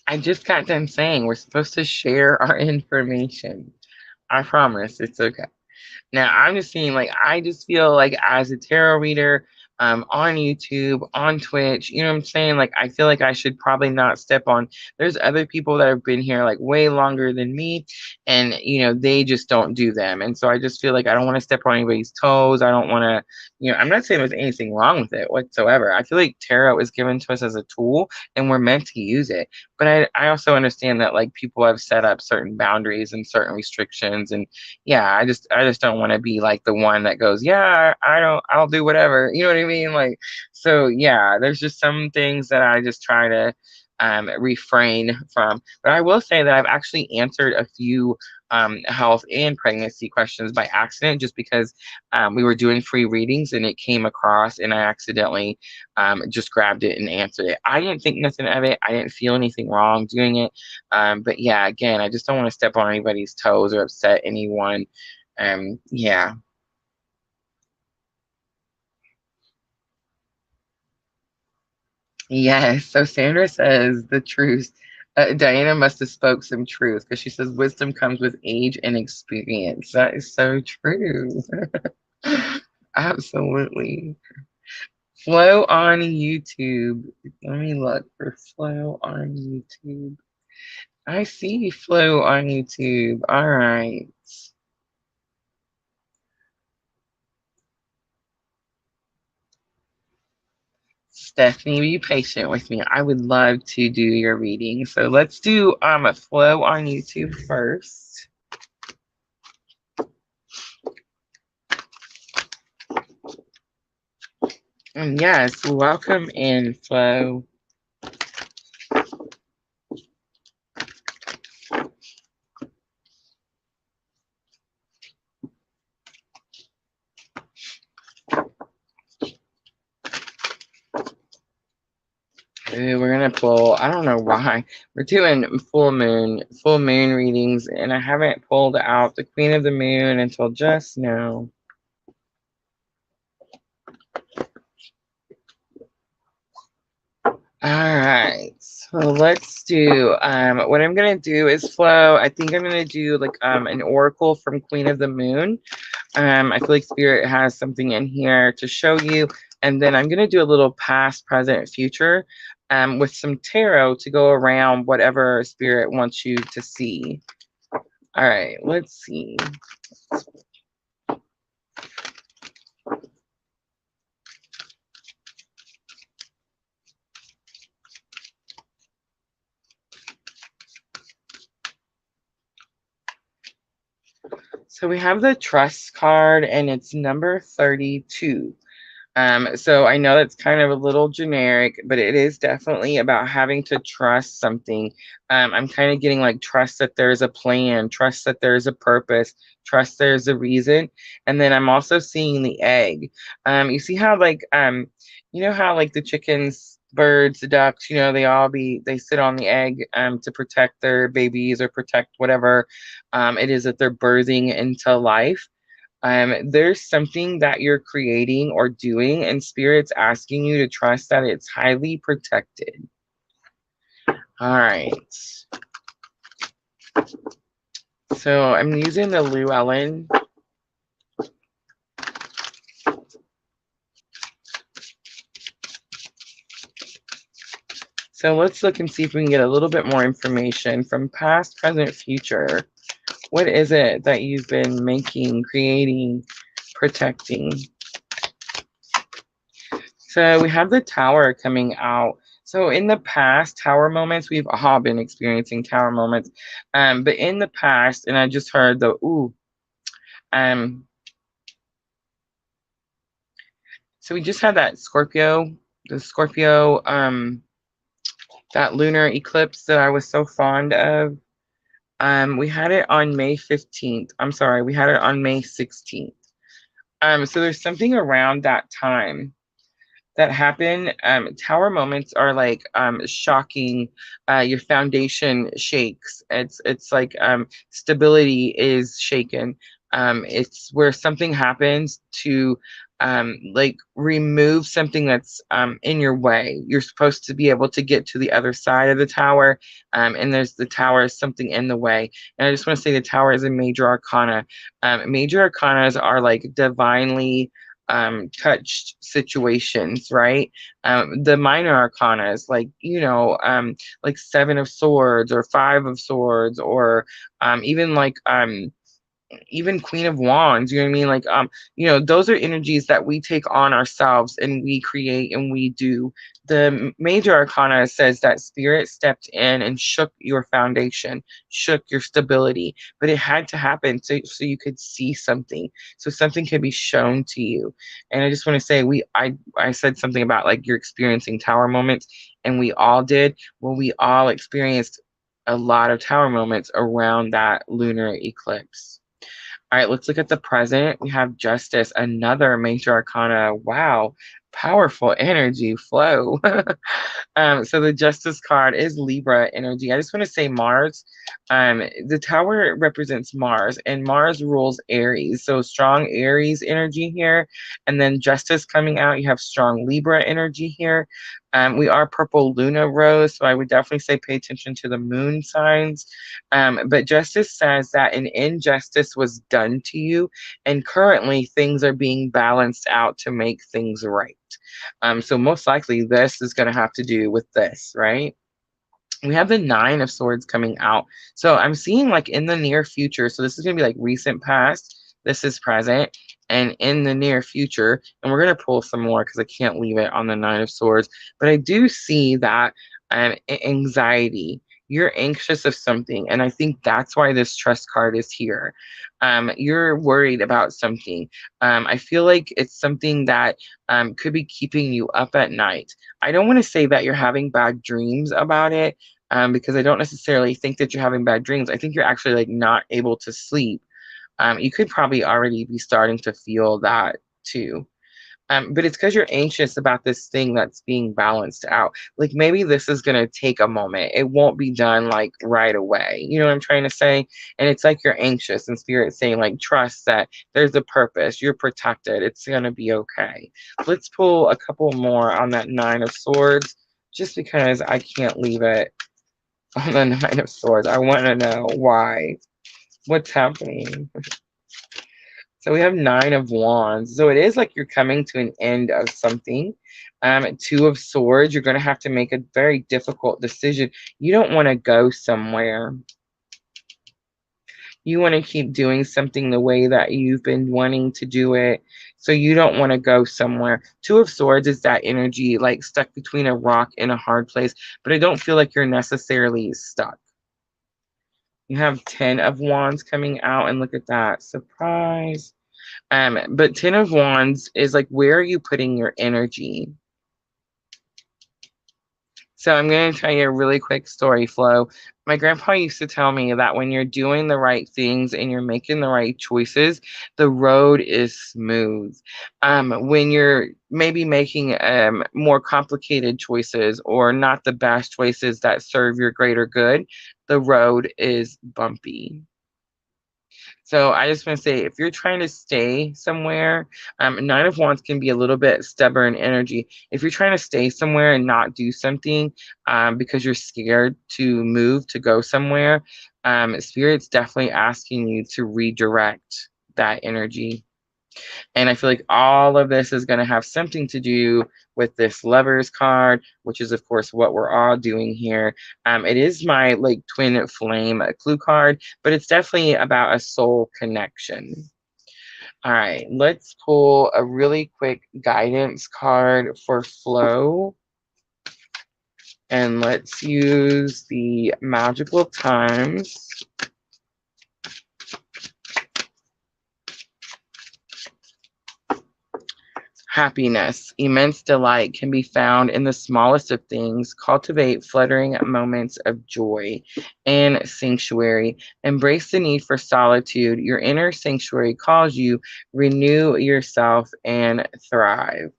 [SPEAKER 1] I just got done saying we're supposed to share our information. I promise it's okay. Now, I'm just seeing, like, I just feel like as a tarot reader, on YouTube, on Twitch, you know what I'm saying? Like, I feel like I should probably not step on. There's other people that have been here like way longer than me, and they just don't do them. And so I just feel like I don't want to step on anybody's toes. I don't want to, I'm not saying there's anything wrong with it whatsoever. I feel like tarot is given to us as a tool, and we're meant to use it. But I also understand that like people have set up certain boundaries and certain restrictions, and yeah, I just don't want to be like the one that goes, yeah, I'll do whatever. You know what I mean? Like, so yeah, there's just some things that I just try to refrain from. But I will say that I've actually answered a few health and pregnancy questions by accident, just because we were doing free readings and it came across, and I accidentally just grabbed it and answered it. I didn't think nothing of it. I didn't feel anything wrong doing it. But yeah, again, I just don't want to step on anybody's toes or upset anyone. Yeah. Yes. So Sandra says the truth. Diana must have spoke some truth, because she says wisdom comes with age and experience. That is so true. Absolutely. Flow on YouTube. Let me look for Flow on YouTube. I see Flow on YouTube. All right. Stephanie, be patient with me. I would love to do your reading. So let's do a Flow on YouTube first. And yes, welcome in, Flow. Ooh, we're gonna pull, I don't know why. We're doing full moon readings, and I haven't pulled out the Queen of the Moon until just now. All right, so let's do, what I'm going to do is flow. I think I'm going to do like an oracle from Queen of the Moon. I feel like Spirit has something in here to show you. And then I'm going to do a little past, present, future with some tarot to go around whatever Spirit wants you to see. All right, let's see. So we have the trust card and it's number 32. So I know that's kind of a little generic, but it is definitely about having to trust something. I'm kind of getting like trust that there's a plan, trust that there's a purpose, trust there's a reason. And then I'm also seeing the egg. You see how like you know how like the chickens, birds, the ducks, they sit on the egg to protect their babies or protect whatever it is that they're birthing into life. There's something that you're creating or doing, and Spirit's asking you to trust that it's highly protected. All right. So I'm using the Llewellyn. So let's look and see if we can get a little bit more information from past, present, future. What is it that you've been making, creating, protecting? So we have the tower coming out. So in the past, tower moments, we've all been experiencing tower moments. But in the past, and I just heard the ooh, um, so we just had that Scorpio, that lunar eclipse that I was so fond of. We had it on May 15th. I'm sorry, we had it on May 16th. So there's something around that time that happen. Tower moments are like shocking. Your foundation shakes. It's like stability is shaken. It's where something happens to like remove something that's in your way. You're supposed to be able to get to the other side of the tower, and there's the tower is something in the way. And I just want to say the tower is a major arcana. Major arcanas are like divinely touched situations, right? The minor arcanas, like like Seven of Swords or Five of Swords, or even like even Queen of Wands, you know what I mean? Like, those are energies that we take on ourselves and we create and we do. The major arcana says that Spirit stepped in and shook your foundation, shook your stability, but it had to happen so you could see something, so something could be shown to you. And I just want to say, I said something about like you're experiencing tower moments, and we all did. Well, we all experienced a lot of tower moments around that lunar eclipse. All right, let's look at the present. We have Justice, another major arcana. Wow, powerful energy flow. So the Justice card is Libra energy. I just want to say Mars. The tower represents Mars, and Mars rules Aries. So strong Aries energy here. And then Justice coming out, you have strong Libra energy here. We are purplelunarose, so I would definitely say pay attention to the moon signs. But Justice says that an injustice was done to you, and currently things are being balanced out to make things right. So most likely this is going to have to do with this, right? We have the Nine of Swords coming out. So I'm seeing like in the near future. So this is going to be like recent past. This is present and in the near future. And we're going to pull some more because I can't leave it on the Nine of Swords. But I do see that anxiety. You're anxious of something. And I think that's why this trust card is here. You're worried about something. I feel like it's something that could be keeping you up at night. I don't want to say that you're having bad dreams about it, because I don't necessarily think that you're having bad dreams. I think you're actually like not able to sleep. You could probably already be starting to feel that too. But it's because you're anxious about this thing that's being balanced out. Like maybe this is going to take a moment. It won't be done like right away. You know what I'm trying to say? And it's like you're anxious, and Spirit saying like, trust that there's a purpose. You're protected. It's going to be okay. Let's pull a couple more on that Nine of Swords just because I can't leave it on the Nine of Swords. I want to know why. What's happening? So we have Nine of Wands. So it is like you're coming to an end of something. Two of Swords, you're going to have to make a very difficult decision. You don't want to go somewhere. You want to keep doing something the way that you've been wanting to do it. So you don't want to go somewhere. Two of Swords is that energy, like stuck between a rock and a hard place. But I don't feel like you're necessarily stuck. You have 10 of Wands coming out, and look at that. Surprise. But 10 of Wands is like, where are you putting your energy? So I'm going to tell you a really quick story, Flo. My grandpa used to tell me that when you're doing the right things and you're making the right choices, the road is smooth. When you're maybe making more complicated choices or not the best choices that serve your greater good, the road is bumpy. So I just want to say, if you're trying to stay somewhere, Nine of Wands can be a little bit stubborn energy. If you're trying to stay somewhere and not do something because you're scared to move, to go somewhere, Spirit's definitely asking you to redirect that energy. And I feel like all of this is going to have something to do with this Lovers card, which is, of course, what we're all doing here. It is my like twin flame clue card, but it's definitely about a soul connection. All right, let's pull a really quick guidance card for Flo. And let's use the magical times. Happiness, immense delight can be found in the smallest of things. Cultivate fluttering moments of joy and sanctuary. Embrace the need for solitude. Your inner sanctuary calls you. Renew yourself and thrive.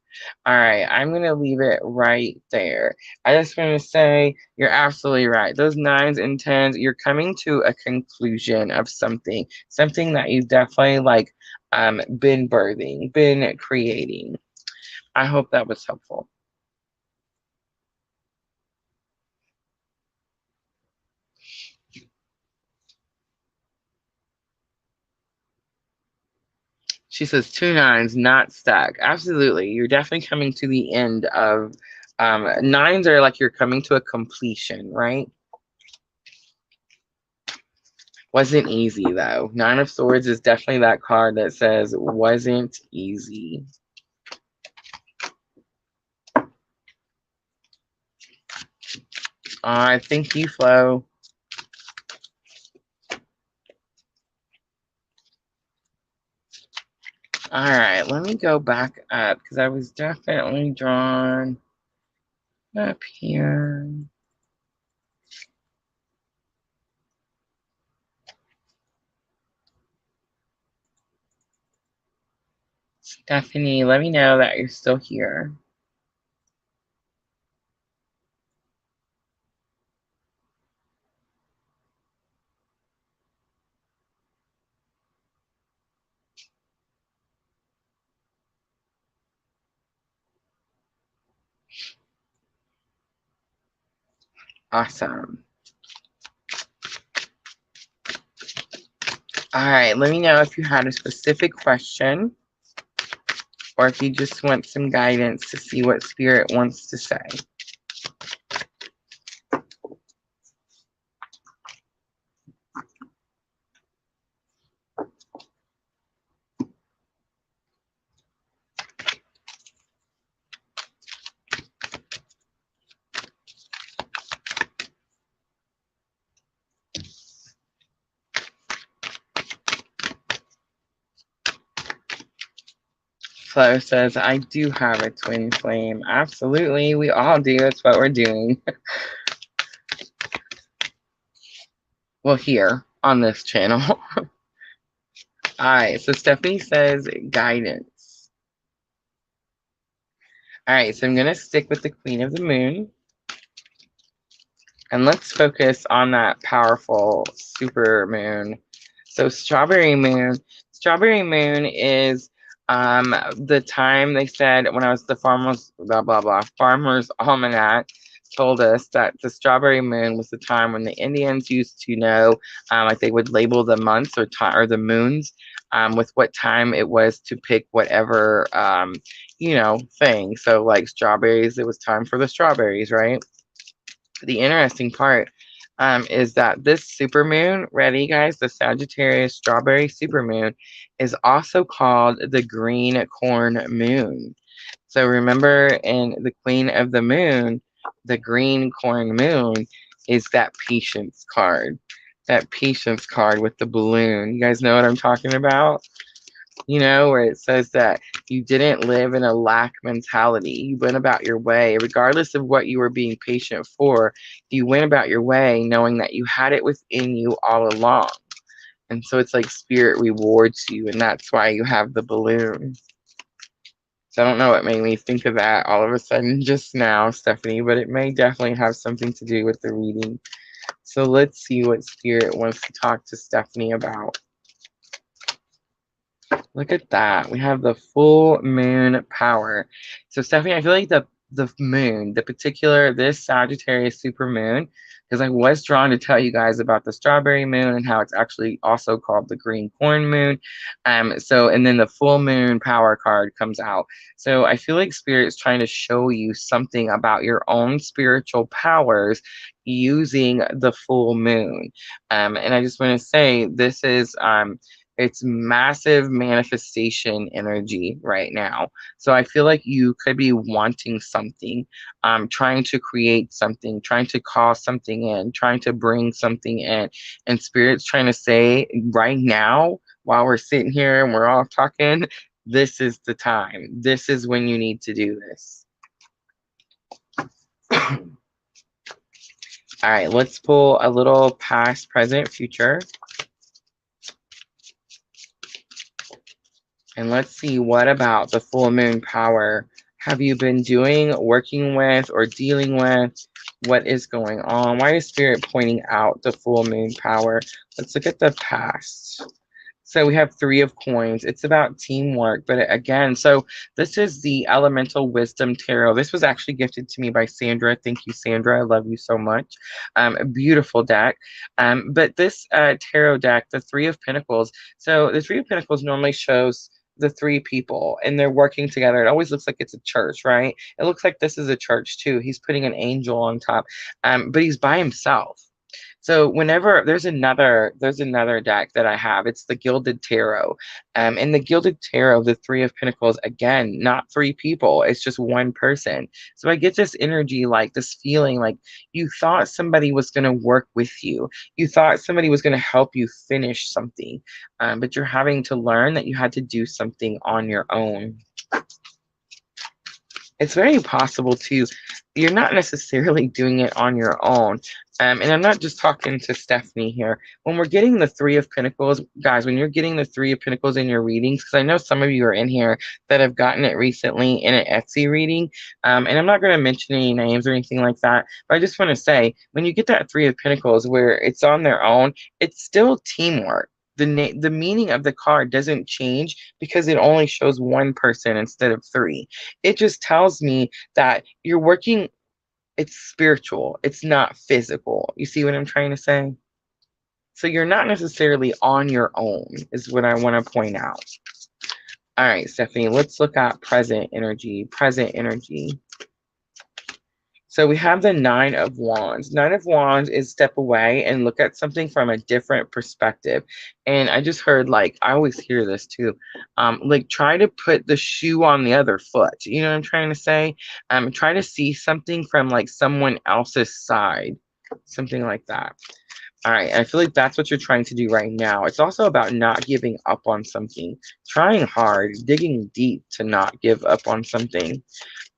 [SPEAKER 1] All right, I'm going to leave it right there. I just want to say you're absolutely right. Those 9s and 10s, you're coming to a conclusion of something that you've definitely like been birthing, been creating. I hope that was helpful. She says 2 9s, not stuck. Absolutely. You're definitely coming to the end of 9s are like you're coming to a completion, right? Wasn't easy though. 9 of Swords is definitely that card that says wasn't easy. All right, thank you, Flo. All right, let me go back up because I was definitely drawn up here. Stephanie, let me know that you're still here. Awesome. All right, let me know if you had a specific question or if you just want some guidance to see what Spirit wants to say. Flo says, I do have a twin flame. Absolutely, we all do. That's what we're doing. Well, here on this channel. All right, so Stephanie says guidance. All right, so I'm going to stick with the Queen of the Moon. And let's focus on that powerful super moon. So Strawberry Moon. Strawberry Moon is the time they said when I was the farmer's blah blah blah farmer's almanac. told us that the strawberry moon was the time when the Indians used to know, like they would label the months or time or the moons, with what time it was to pick whatever, thing. So like strawberries, it was time for the strawberries, right? The interesting part, is that this super moon, ready guys, the Sagittarius strawberry super moon, is also called the green corn moon. So remember, in the Queen of the Moon, the green corn moon is that patience card. That patience card with the balloon. You guys know what I'm talking about? Where it says that you didn't live in a lack mentality. You went about your way, regardless of what you were being patient for. You went about your way knowing that you had it within you all along. And so it's like spirit rewards you, and that's why you have the balloon. So I don't know what made me think of that all of a sudden just now, Stephanie, but it may definitely have something to do with the reading. So let's see what spirit wants to talk to Stephanie about. Look at that. We have the full moon power. So Stephanie, I feel like the moon, this Sagittarius super moon, because I was drawn to tell you guys about the strawberry moon and how it's actually also called the green corn moon. And then the full moon power card comes out. So I feel like Spirit's trying to show you something about your own spiritual powers using the full moon. And I just want to say this is it's massive manifestation energy right now. So I feel like you could be wanting something, trying to create something, trying to call something in, trying to bring something in. And Spirit's trying to say right now, while we're sitting here and we're all talking, this is the time. This is when you need to do this. All right, let's pull a little past, present, future. And let's see, what about the full moon power have you been doing, working with, or dealing with? What is going on? Why is Spirit pointing out the full moon power? Let's look at the past. So we have 3 of coins. It's about teamwork, but again, so this is the Elemental Wisdom Tarot. This was actually gifted to me by Sandra. Thank you, Sandra. I love you so much. A beautiful deck. But this tarot deck, the 3 of Pentacles. So the 3 of Pentacles normally shows the 3 people and they're working together. It always looks like it's a church, right? It looks like this is a church too. He's putting an angel on top, but he's by himself. So whenever there's another deck that I have, it's the Gilded Tarot. In the Gilded Tarot, the 3 of Pentacles, again, not 3 people, it's just one person. So I get this energy, like this feeling like you thought somebody was going to work with you. You thought somebody was going to help you finish something, but you're having to learn that you had to do something on your own. It's very possible too, you're not necessarily doing it on your own. And I'm not just talking to Stephanie here. When we're getting the 3 of Pentacles, guys, when you're getting the 3 of Pentacles in your readings, because I know some of you are in here that have gotten it recently in an Etsy reading, and I'm not going to mention any names or anything like that, but I just want to say, when you get that 3 of Pentacles where it's on their own, it's still teamwork. The meaning of the card doesn't change because it only shows one person instead of 3. It just tells me that you're working, it's spiritual, it's not physical. You see what I'm trying to say? So you're not necessarily on your own, is what I want to point out. All right, Stephanie, let's look at present energy. Present energy. So we have the 9 of Wands. 9 of Wands is step away and look at something from a different perspective. And I just heard, like, I always hear this too, like try to put the shoe on the other foot. You know what I'm trying to say? Try to see something from like someone else's side, something like that. All right, I feel like that's what you're trying to do right now. It's also about not giving up on something, trying hard, digging deep to not give up on something.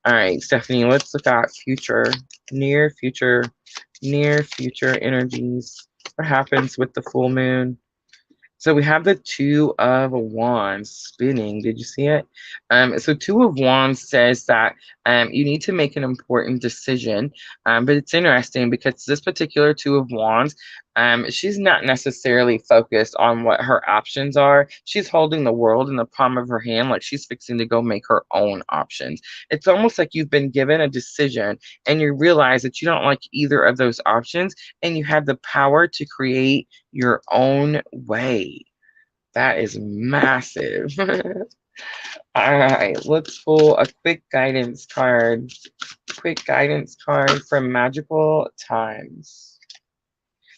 [SPEAKER 1] All right, Stephanie, let's look at future, near future energies. What happens with the full moon? So we have the Two of Wands spinning. Did you see it? So Two of Wands says that you need to make an important decision. But it's interesting because this particular Two of Wands, she's not necessarily focused on what her options are. She's holding the world in the palm of her hand, like she's fixing to go make her own options. It's almost like you've been given a decision and you realize that you don't like either of those options and you have the power to create your own way. That is massive. All right, let's pull a quick guidance card. Quick guidance card from Magical Times.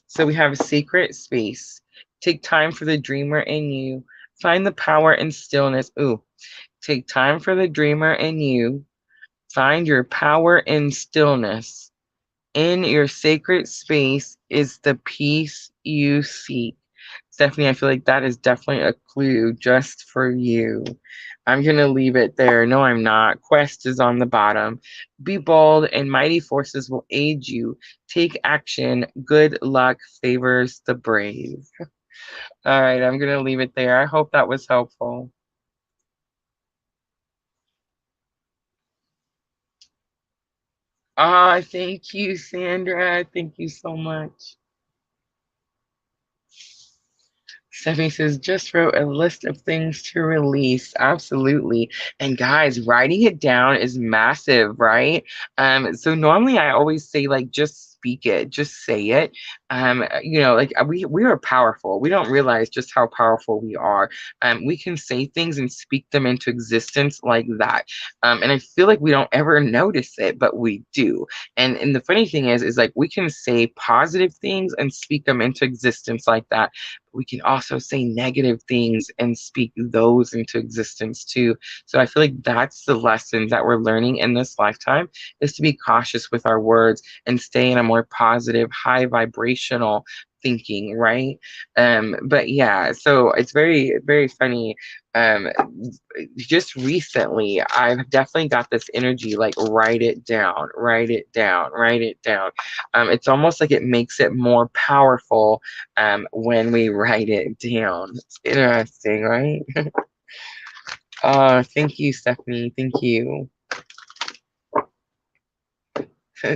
[SPEAKER 1] So we have a Secret Space. Take time for the dreamer in you. Find the power in stillness. Ooh, take time for the dreamer in you. Find your power in stillness. In your sacred space is the peace you seek. Stephanie, I feel like that is definitely a clue just for you. I'm going to leave it there. No, I'm not. Quest is on the bottom. Be bold, and mighty forces will aid you. Take action. Good luck favors the brave. All right, I'm going to leave it there. I hope that was helpful. Ah, thank you, Sandra. Thank you so much. Stephanie says, just wrote a list of things to release. Absolutely. And guys, writing it down is massive, right? So normally I always say, like, just speak it, just say it. Like we are powerful. We don't realize just how powerful we are. We can say things and speak them into existence like that. And I feel like we don't ever notice it, but we do. And the funny thing is like we can say positive things and speak them into existence like that. We can also say negative things and speak those into existence too. So I feel like that's the lesson that we're learning in this lifetime, is to be cautious with our words and stay in a more positive, high vibrational thinking, right? But yeah, so it's very, very funny. Um, just recently, I've definitely got this energy, like write it down, write it down, write it down. It's almost like it makes it more powerful when we write it down. It's interesting, right? Thank you, Stephanie. Thank you.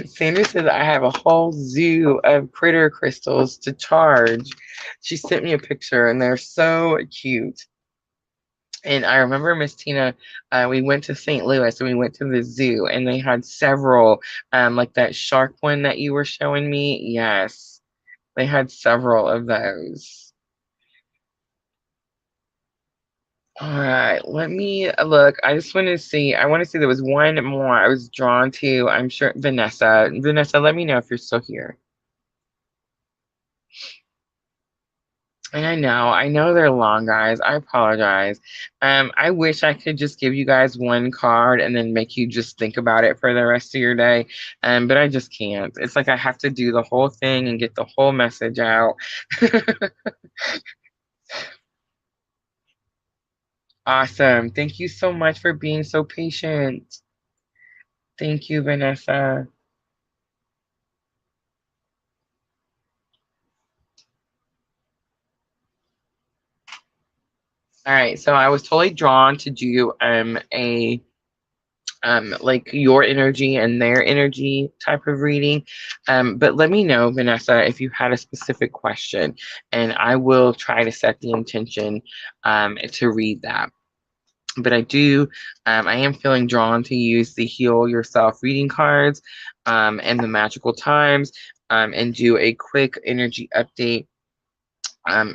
[SPEAKER 1] Sandra says I have a whole zoo of critter crystals to charge. She sent me a picture and they're so cute. And I remember Miss Tina, we went to St. Louis and we went to the zoo and they had several, like that shark one that you were showing me. Yes, they had several of those. All right, let me look. I just want to see. I want to see there was one more I was drawn to. I'm sure Vanessa. Vanessa, let me know if you're still here. And I know they're long, guys. I apologize. I wish I could just give you guys one card and then make you just think about it for the rest of your day. But I just can't. It's like I have to do the whole thing and get the whole message out. Awesome. Thank you so much for being so patient. Thank you, Vanessa. All right, so I was totally drawn to do a like your energy and their energy type of reading. But let me know, Vanessa, if you had a specific question, and I will try to set the intention to read that. But I am feeling drawn to use the Heal Yourself reading cards and the Magical Times and do a quick energy update.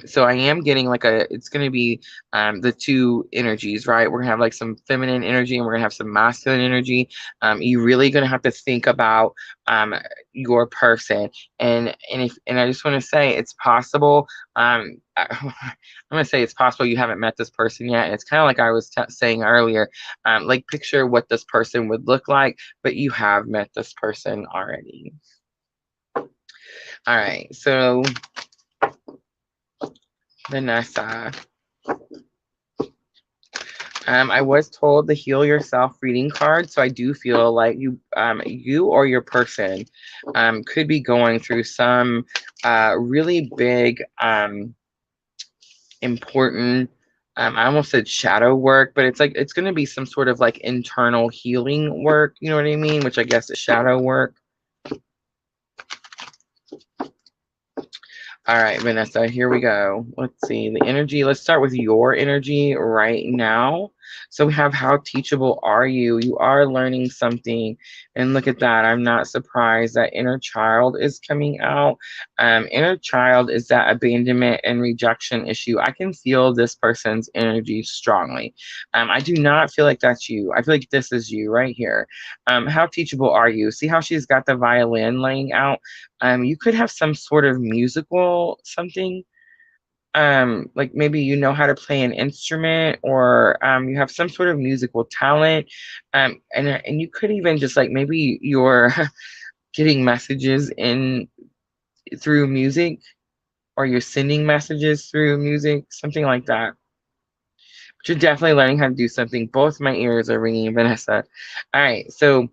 [SPEAKER 1] So I am getting like it's going to be the two energies, right? We're going to have like some feminine energy and we're going to have some masculine energy. You're really going to have to think about your person. And I just want to say it's possible. I'm going to say it's possible you haven't met this person yet. And it's kind of like I was saying earlier, like picture what this person would look like, but you have met this person already. All right. So Vanessa. I was told the Heal Yourself reading card, so I do feel like you or your person, could be going through some really big important. I almost said shadow work, but it's like it's going to be some sort of like internal healing work. You know what I mean? Which I guess is shadow work. All right, Vanessa, here we go. Let's see the energy. Let's start with your energy right now. So we have how teachable are you? You are learning something. And look at that. I'm not surprised that inner child is coming out. Inner child is that abandonment and rejection issue. I can feel this person's energy strongly. I do not feel like that's you. I feel like this is you right here. How teachable are you? See how she's got the violin laying out? You could have some sort of musical something. Like maybe you know how to play an instrument, or you have some sort of musical talent. And you could even just like maybe you're getting messages in through music, or you're sending messages through music, something like that. But you're definitely learning how to do something. Both my ears are ringing, Vanessa. All right, so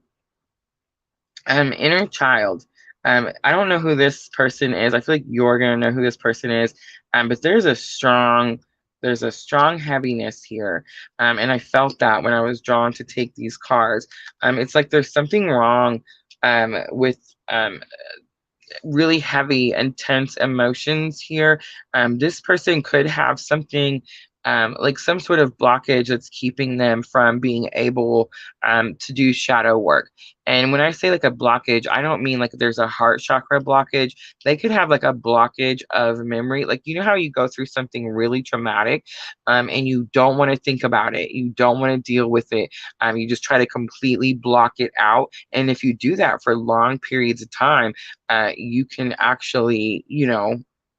[SPEAKER 1] inner child. I don't know who this person is. I feel like you're gonna know who this person is. But there's a strong heaviness here. And I felt that when I was drawn to take these cards. It's like there's something wrong with really heavy, intense emotions here. This person could have something like some sort of blockage that's keeping them from being able to do shadow work. And when I say like a blockage, I don't mean like there's a heart chakra blockage. They could have like a blockage of memory. Like, you know how you go through something really traumatic and you don't want to think about it, you don't want to deal with it. You just try to completely block it out. And if you do that for long periods of time, you can actually,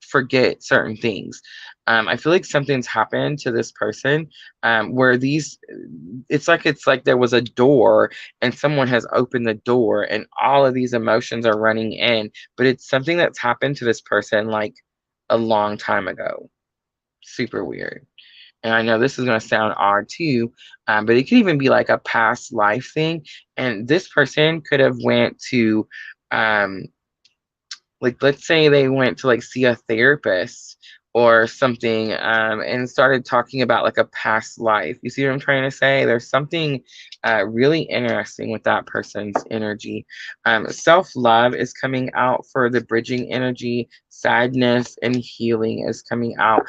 [SPEAKER 1] forget certain things. I feel like something's happened to this person where it's like there was a door and someone has opened the door and all of these emotions are running in, but it's something that's happened to this person like a long time ago. Super weird. And I know this is going to sound odd too, but it could even be like a past life thing. And this person could have went to um, like let's say they went to like see a therapist or something and started talking about like a past life. You see what I'm trying to say? There's something really interesting with that person's energy. Self-love is coming out for the bridging energy. Sadness and healing is coming out.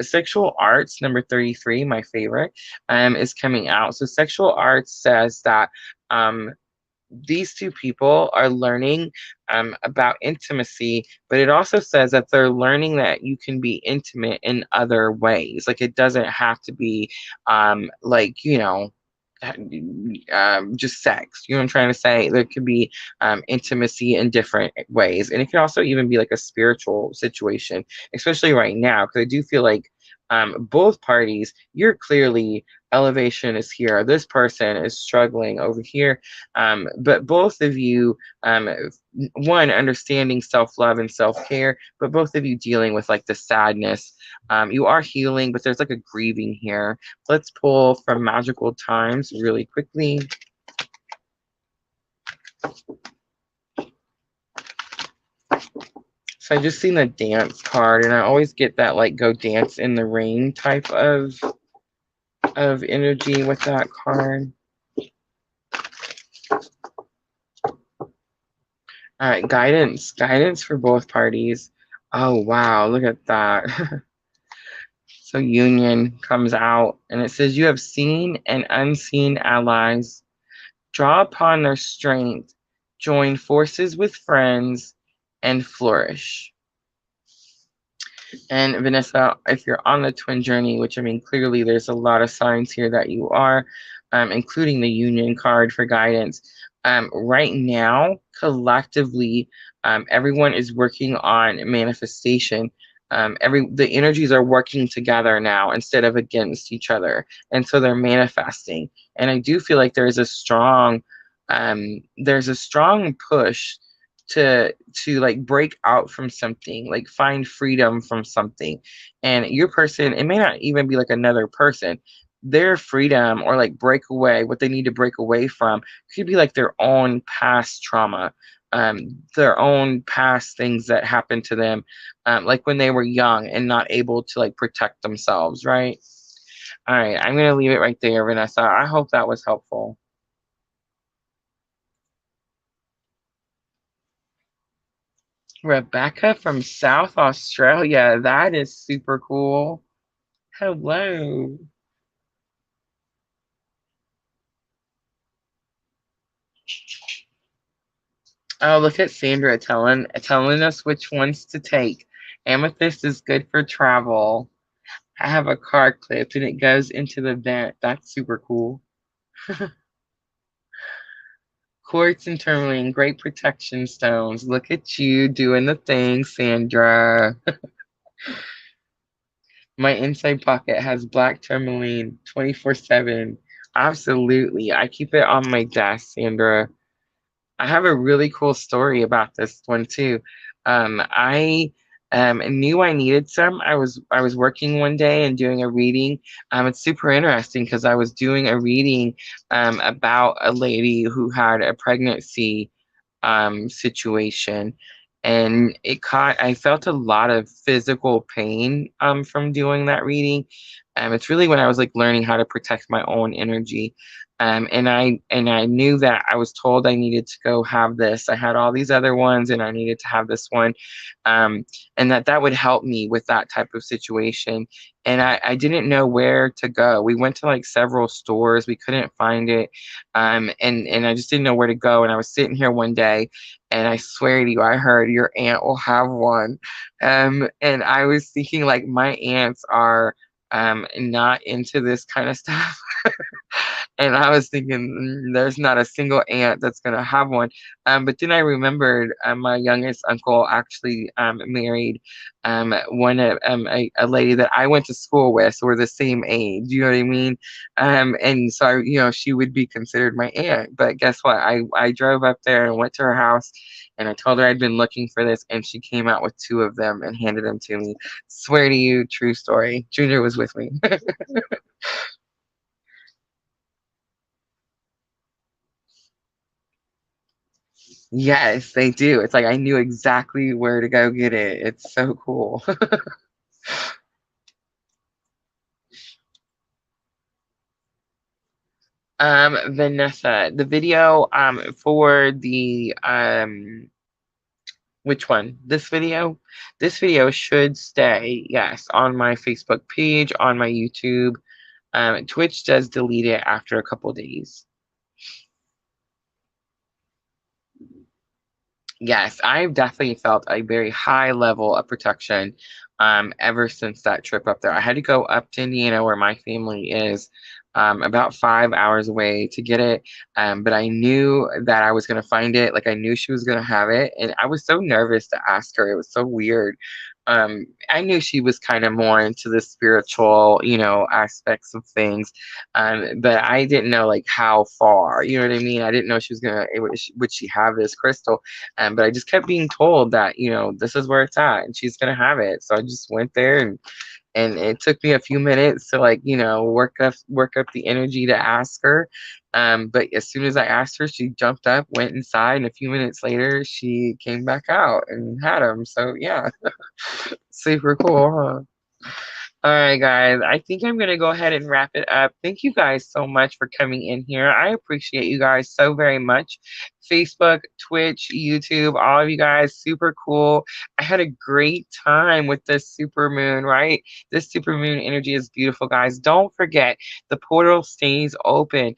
[SPEAKER 1] Sexual arts, number 33, my favorite, is coming out. So sexual arts says that these two people are learning about intimacy, but it also says that they're learning that you can be intimate in other ways. Like it doesn't have to be like, just sex. You know what I'm trying to say? There could be intimacy in different ways. And it can also even be like a spiritual situation, especially right now, because I do feel like both parties, you're clearly elevation is here. This person is struggling over here. But both of you, one, understanding self-love and self-care, but both of you dealing with like the sadness. You are healing, but there's like a grieving here. Let's pull from Magical Times really quickly. So I just seen the dance card, and I always get that like go dance in the rain type of energy with that card. All right, guidance for both parties. Oh wow, look at that. So union comes out, and it says you have seen and unseen allies. Draw upon their strength, join forces with friends, and flourish. And Vanessa, if you're on the twin journey, which I mean, clearly there's a lot of signs here that you are, including the union card for guidance. Right now, collectively, everyone is working on manifestation. The energies are working together now instead of against each other, and so they're manifesting. And I do feel like there's a strong push to like break out from something, like find freedom from something. And your person, it may not even be like another person, their freedom or like break away, what they need to break away from could be like their own past trauma. their own past things that happened to them, like when they were young and not able to like protect themselves, right? All right, I'm gonna leave it right there, Vanessa. I hope that was helpful. Rebecca from South Australia. That is super cool. Hello. Oh, look at Sandra telling us which ones to take. Amethyst is good for travel. I have a card clip and it goes into the vent. That's super cool. Quartz and tourmaline, great protection stones. Look at you doing the thing, Sandra. My inside pocket has black tourmaline 24/7. Absolutely. I keep it on my desk, Sandra. I have a really cool story about this one too. I knew I needed some. I was working one day and doing a reading. It's super interesting because I was doing a reading about a lady who had a pregnancy situation, and I felt a lot of physical pain from doing that reading. It's really when I was like learning how to protect my own energy. And I knew that I was told I needed to go have this. I had all these other ones and I needed to have this one. um, and that would help me with that type of situation. And I didn't know where to go. We went to like several stores, we couldn't find it. And I just didn't know where to go. And I was sitting here one day, and I swear to you, I heard your aunt will have one. And I was thinking like my aunts are not into this kind of stuff. And I was thinking, there's not a single aunt that's gonna have one. But then I remembered my youngest uncle actually married a lady that I went to school with, so we're the same age. You know what I mean? And so she would be considered my aunt. But guess what? I drove up there and went to her house, and I told her I'd been looking for this, and she came out with two of them and handed them to me. Swear to you, true story. Junior was with me. Yes, they do. It's like I knew exactly where to go get it. It's so cool. Vanessa, the video for the which one? This video? This video should stay, yes, on my Facebook page, on my YouTube. Twitch does delete it after a couple days. Yes, I've definitely felt a very high level of protection ever since that trip up there. I had to go up to Indiana where my family is, about 5 hours away to get it. But I knew that I was going to find it. Like I knew she was going to have it. And I was so nervous to ask her. It was so weird. I knew she was kind of more into the spiritual, aspects of things. But I didn't know like how far, you know what I mean? I didn't know she was gonna, would she have this crystal? But I just kept being told that, this is where it's at and she's gonna have it. So I just went there, and it took me a few minutes to like, work up the energy to ask her. But as soon as I asked her, she jumped up, went inside, and a few minutes later she came back out and had them. So yeah, super cool, huh? All right, guys. I think I'm going to go ahead and wrap it up. Thank you guys so much for coming in here. I appreciate you guys so very much. Facebook, Twitch, YouTube, all of you guys, super cool. I had a great time with this super moon, right? This super moon energy is beautiful, guys. Don't forget, the portal stays open.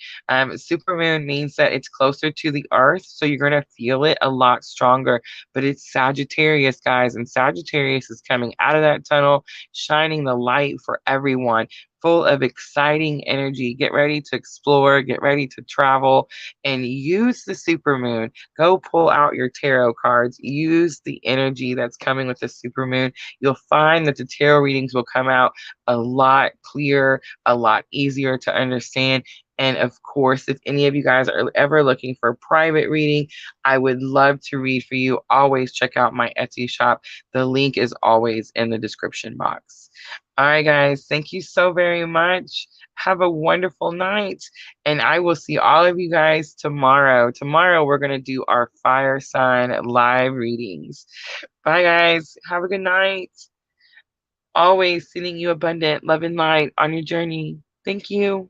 [SPEAKER 1] Super moon means that it's closer to the earth, so you're going to feel it a lot stronger. But it's Sagittarius, guys, and Sagittarius is coming out of that tunnel, shining the light for everyone, full of exciting energy. Get ready to explore, get ready to travel, and use the supermoon. Go pull out your tarot cards, use the energy that's coming with the supermoon. You'll find that the tarot readings will come out a lot clearer, a lot easier to understand. And of course, if any of you guys are ever looking for a private reading, I would love to read for you. Always check out my Etsy shop. The link is always in the description box. All right, guys, thank you so very much. Have a wonderful night. And I will see all of you guys tomorrow. Tomorrow, we're going to do our fire sign live readings. Bye, guys. Have a good night. Always sending you abundant love and light on your journey. Thank you.